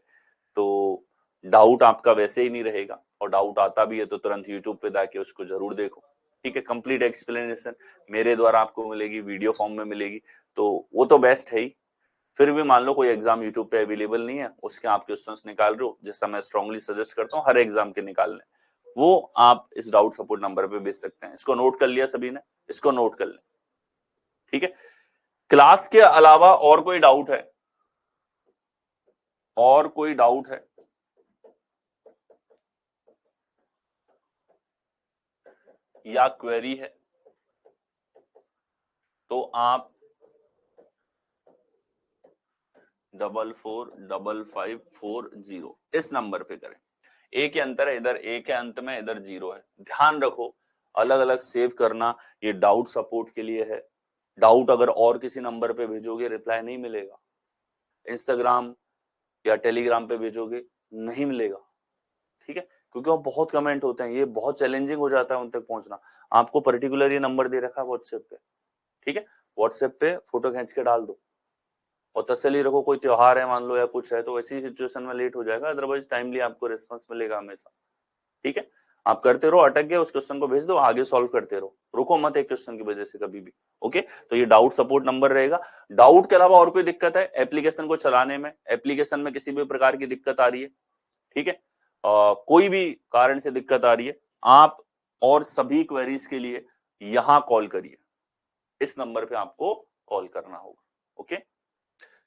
तो डाउट आपका वैसे ही नहीं रहेगा, और डाउट आता भी है तो तुरंत यूट्यूब पे जाके उसको जरूर देखो, ठीक है। कंप्लीट एक्सप्लेनेशन मेरे द्वारा आपको मिलेगी, वीडियो फॉर्म में मिलेगी, तो वो तो बेस्ट है ही। फिर भी मान लो कोई एग्जाम यूट्यूब पे अवेलेबल नहीं है, उसके आप क्वेश्चंस निकाल रहे हो, जैसा मैं स्ट्रांगली सजेस्ट करता हूँ हर एग्जाम के निकालने, वो आप इस डाउट सपोर्ट नंबर पे भेज सकते हैं। इसको नोट कर लिया सभी ने, इसको नोट कर लें, ठीक है। क्लास के अलावा और कोई डाउट है, और कोई डाउट है या क्वेरी है तो आप 445540 इस नंबर पे करें। एक ही अंतर है, इधर एक है अंत में, इधर 0 है, ध्यान रखो, अलग अलग सेव करना, ये डाउट सपोर्ट के लिए है। डाउट अगर और किसी नंबर पे भेजोगे रिप्लाई नहीं मिलेगा, इंस्टाग्राम या टेलीग्राम पे भेजोगे नहीं मिलेगा, ठीक है, क्योंकि वो बहुत कमेंट होते हैं, ये बहुत चैलेंजिंग हो जाता है उन तक पहुंचना। आपको पर्टिकुलर ये नंबर दे रखा है व्हाट्सएप पे, ठीक है, व्हाट्सएप पे फोटो खींच के डाल दो और तसल्ली रखो, कोई त्योहार है मान लो या कुछ है तो ऐसी सिचुएशन में लेट हो जाएगा, अदरवाइज टाइमली आपको रिस्पांस मिलेगा हमेशा, ठीक है। आप करते रहो, अटक गए उस क्वेश्चन को भेज दो, आगे सॉल्व करते रहो, रुको मत एक क्वेश्चन की वजह से कभी भी, ओके। तो ये डाउट सपोर्ट नंबर रहेगा। डाउट के अलावा और कोई दिक्कत है एप्लीकेशन को चलाने में, एप्लीकेशन में किसी भी प्रकार की दिक्कत आ रही है, ठीक है, कोई भी कारण से दिक्कत आ रही है, आप और सभी क्वेरीज के लिए यहां कॉल करिए, इस नंबर पे आपको कॉल करना होगा, ओके।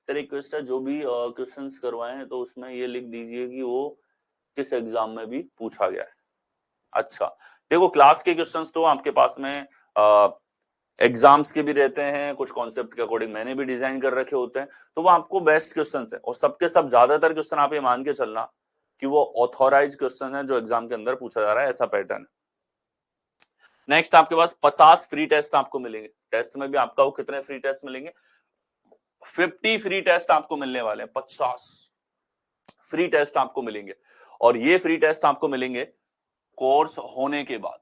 सर रिक्वेस्ट है जो भी क्वेश्चंस करवाए हैं तो उसमें ये लिख दीजिए कि वो किस एग्जाम में भी पूछा गया है। अच्छा, देखो क्लास के क्वेश्चंस तो आपके पास में एग्जाम्स के भी रहते हैं, कुछ कॉन्सेप्ट के अकॉर्डिंग मैंने भी डिजाइन कर रखे होते हैं, तो वो आपको बेस्ट क्वेश्चंस है और सबके सब ज्यादातर क्वेश्चन आप ये मान के चलना कि वो ऑथोराइज क्वेश्चन है जो एग्जाम के अंदर पूछा जा रहा है, ऐसा पैटर्न है। नेक्स्ट आपके पास 50 फ्री टेस्ट आपको मिलेंगे। टेस्ट में भी आपका वो कितने फ्री टेस्ट मिलेंगे, 50 फ्री टेस्ट आपको मिलने वाले हैं। 50 फ्री टेस्ट आपको मिलेंगे और ये फ्री टेस्ट आपको मिलेंगे कोर्स होने के बाद।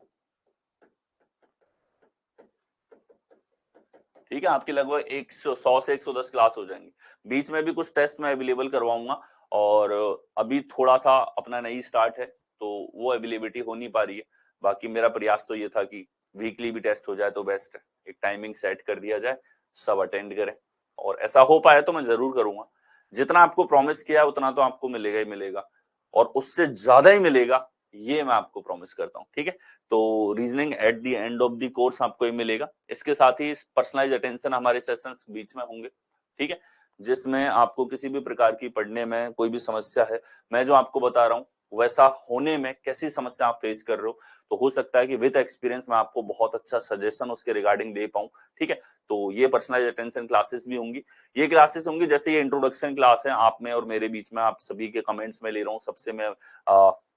ठीक है, आपकी लगभग 100 से 110 क्लास हो जाएंगी। बीच में भी कुछ टेस्ट मैं अवेलेबल करवाऊंगा और अभी थोड़ा सा अपना नई स्टार्ट है तो वो अवेलेबिलिटी हो नहीं पा रही है। बाकी मेरा प्रयास तो ये था कि वीकली भी टेस्ट हो जाए तो बेस्ट है, एक टाइमिंग सेट कर दिया जाए, सब अटेंड करें और ऐसा हो पाए तो मैं जरूर करूंगा। जितना आपको प्रॉमिस किया है उतना तो आपको मिलेगा ही मिलेगा और उससे ज्यादा ही मिलेगा, ये मैं आपको प्रॉमिस करता हूँ। ठीक है, तो reasoning at the end of the course आपको ये मिलेगा। इसके साथ ही पर्सनलाइज अटेंशन हमारे सेशंस बीच में होंगे। ठीक है, जिसमें आपको किसी भी प्रकार की पढ़ने में कोई भी समस्या है, मैं जो आपको बता रहा हूँ वैसा होने में कैसी समस्या आप फेस कर रहे हो, तो हो सकता है कि विद एक्सपीरियंस मैं आपको बहुत अच्छा सजेशन उसके रिगार्डिंग दे पाऊं। ठीक है, तो ये पर्सनलाइज अटेंशन क्लासेस भी होंगी। ये क्लासेस होंगी जैसे ये इंट्रोडक्शन क्लास है आप में और मेरे बीच में, आप सभी के कमेंट्स में ले रहा हूँ, सबसे मैं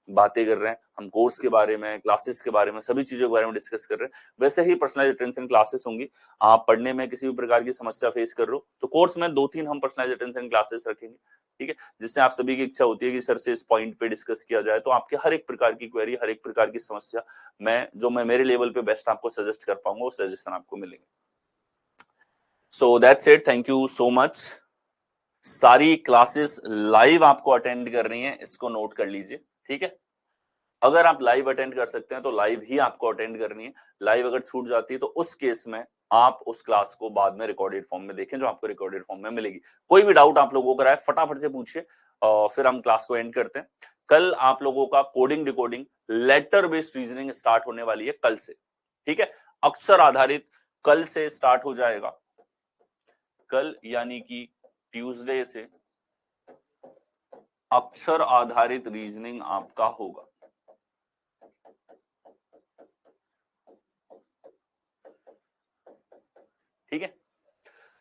बातें कर रहे हैं, हम कोर्स के बारे में, क्लासेस के बारे में, सभी चीजों के बारे में डिस्कस कर रहे हैं। वैसे ही पर्सनलाइज अटेंशन क्लासेस होंगी। आप पढ़ने में किसी भी प्रकार की समस्या फेस कर रहे हो तो कोर्स में 2-3 हम पर्सनलाइज अटेंशन क्लासेस रखेंगे। ठीक है, जिससे आप सभी की इच्छा होती है कि सर से इस पॉइंट पे डिस्कस किया जाए, तो आपके हर एक प्रकार की क्वेरी, हर एक प्रकार की समस्या मैं मेरे लेवल पे बेस्ट आपको सजेस्ट कर पाऊंगा, वो सजेशन आपको मिलेंगे। So that's it, thank you so much. सारी क्लासेस लाइव आपको अटेंड करनी है, इसको नोट कर लीजिए। ठीक है, अगर आप लाइव अटेंड कर सकते हैं तो लाइव ही आपको अटेंड करनी है। लाइव अगर छूट जाती है तो उस केस में आप उस क्लास को बाद में रिकॉर्डेड फॉर्म में देखें, जो आपको रिकॉर्डेड फॉर्म में मिलेगी। कोई भी डाउट आप लोगों को रहा है फटाफट से पूछिए और फिर हम क्लास को एंड करते हैं। कल आप लोगों का coding decoding letter based reasoning start होने वाली है कल से। ठीक है, अक्षर आधारित कल से स्टार्ट हो जाएगा। कल यानी कि ट्यूसडे से अक्षर आधारित रीजनिंग आपका होगा। ठीक है,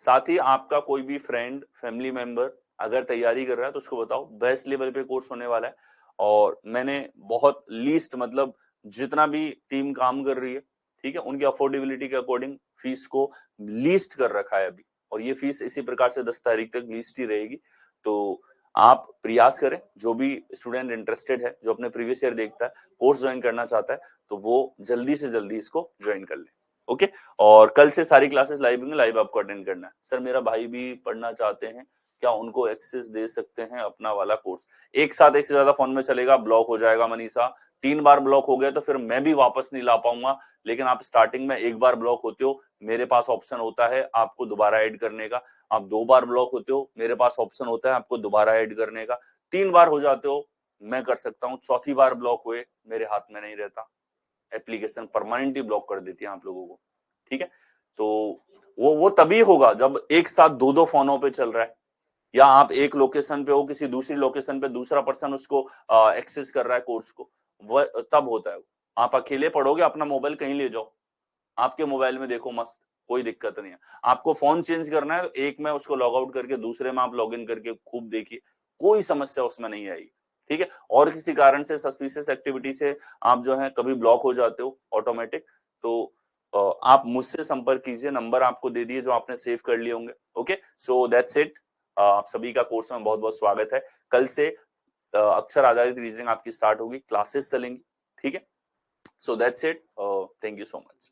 साथ ही आपका कोई भी फ्रेंड, फैमिली मेंबर अगर तैयारी कर रहा है तो उसको बताओ बेस्ट लेवल पे कोर्स होने वाला है। और मैंने बहुत लीस्ट, मतलब जितना भी टीम काम कर रही है, ठीक है, उनकी अफोर्डेबिलिटी के अकॉर्डिंग फीस को लीस्ट कर रखा है अभी, और ये फीस इसी प्रकार से 10 तारीख तक लीस्ट ही रहेगी। तो आप प्रयास करें, जो भी स्टूडेंट इंटरेस्टेड है, जो अपने प्रीवियस ईयर देखता है, कोर्स ज्वाइन करना चाहता है, तो वो जल्दी से जल्दी इसको ज्वाइन कर ले। ओके, और कल से सारी क्लासेस लाइव होंगे, लाइव आपको अटेंड करना है। सर मेरा भाई भी पढ़ना चाहते हैं, क्या उनको एक्सेस दे सकते हैं अपना वाला कोर्स? एक साथ एक से ज्यादा फोन में चलेगा, ब्लॉक हो जाएगा मनीषा। 3 बार ब्लॉक हो गया तो फिर मैं भी वापस नहीं ला पाऊंगा। लेकिन आप स्टार्टिंग में एक बार ब्लॉक होते हो, मेरे पास ऑप्शन होता है आपको दोबारा ऐड करने का। आप 2 बार ब्लॉक होते हो, मेरे पास ऑप्शन होता है आपको दोबारा ऐड करने का। 3 बार हो जाते हो, मैं कर सकता हूँ। चौथी बार ब्लॉक हुए, मेरे हाथ में नहीं रहता, एप्लीकेशन परमानेंटली ब्लॉक कर देती है आप लोगों को। ठीक है, तो वो तभी होगा जब एक साथ 2-2 फोनों पे चल रहा है, या आप एक लोकेशन पे हो, किसी दूसरी लोकेशन पे दूसरा पर्सन उसको एक्सेस कर रहा है कोर्स को, वह तब होता है। आप अकेले पढ़ोगे, अपना मोबाइल कहीं ले जाओ, आपके मोबाइल में देखो मस्त, कोई दिक्कत नहीं है। आपको फोन चेंज करना है तो एक में उसको लॉग आउट करके दूसरे में आप लॉग इन करके खूब देखिए, कोई समस्या उसमें नहीं आएगी। ठीक है, और किसी कारण से सस्पिशियस एक्टिविटी से आप जो है कभी ब्लॉक हो जाते हो ऑटोमेटिक, तो आप मुझसे संपर्क कीजिए, नंबर आपको दे दिए जो आपने सेव कर लिए होंगे। Okay, so that's it. आप सभी का कोर्स में बहुत बहुत स्वागत है। कल से अक्षर आधारित रीजनिंग आपकी स्टार्ट होगी, क्लासेस चलेंगी। ठीक है, so that's it, thank you so much.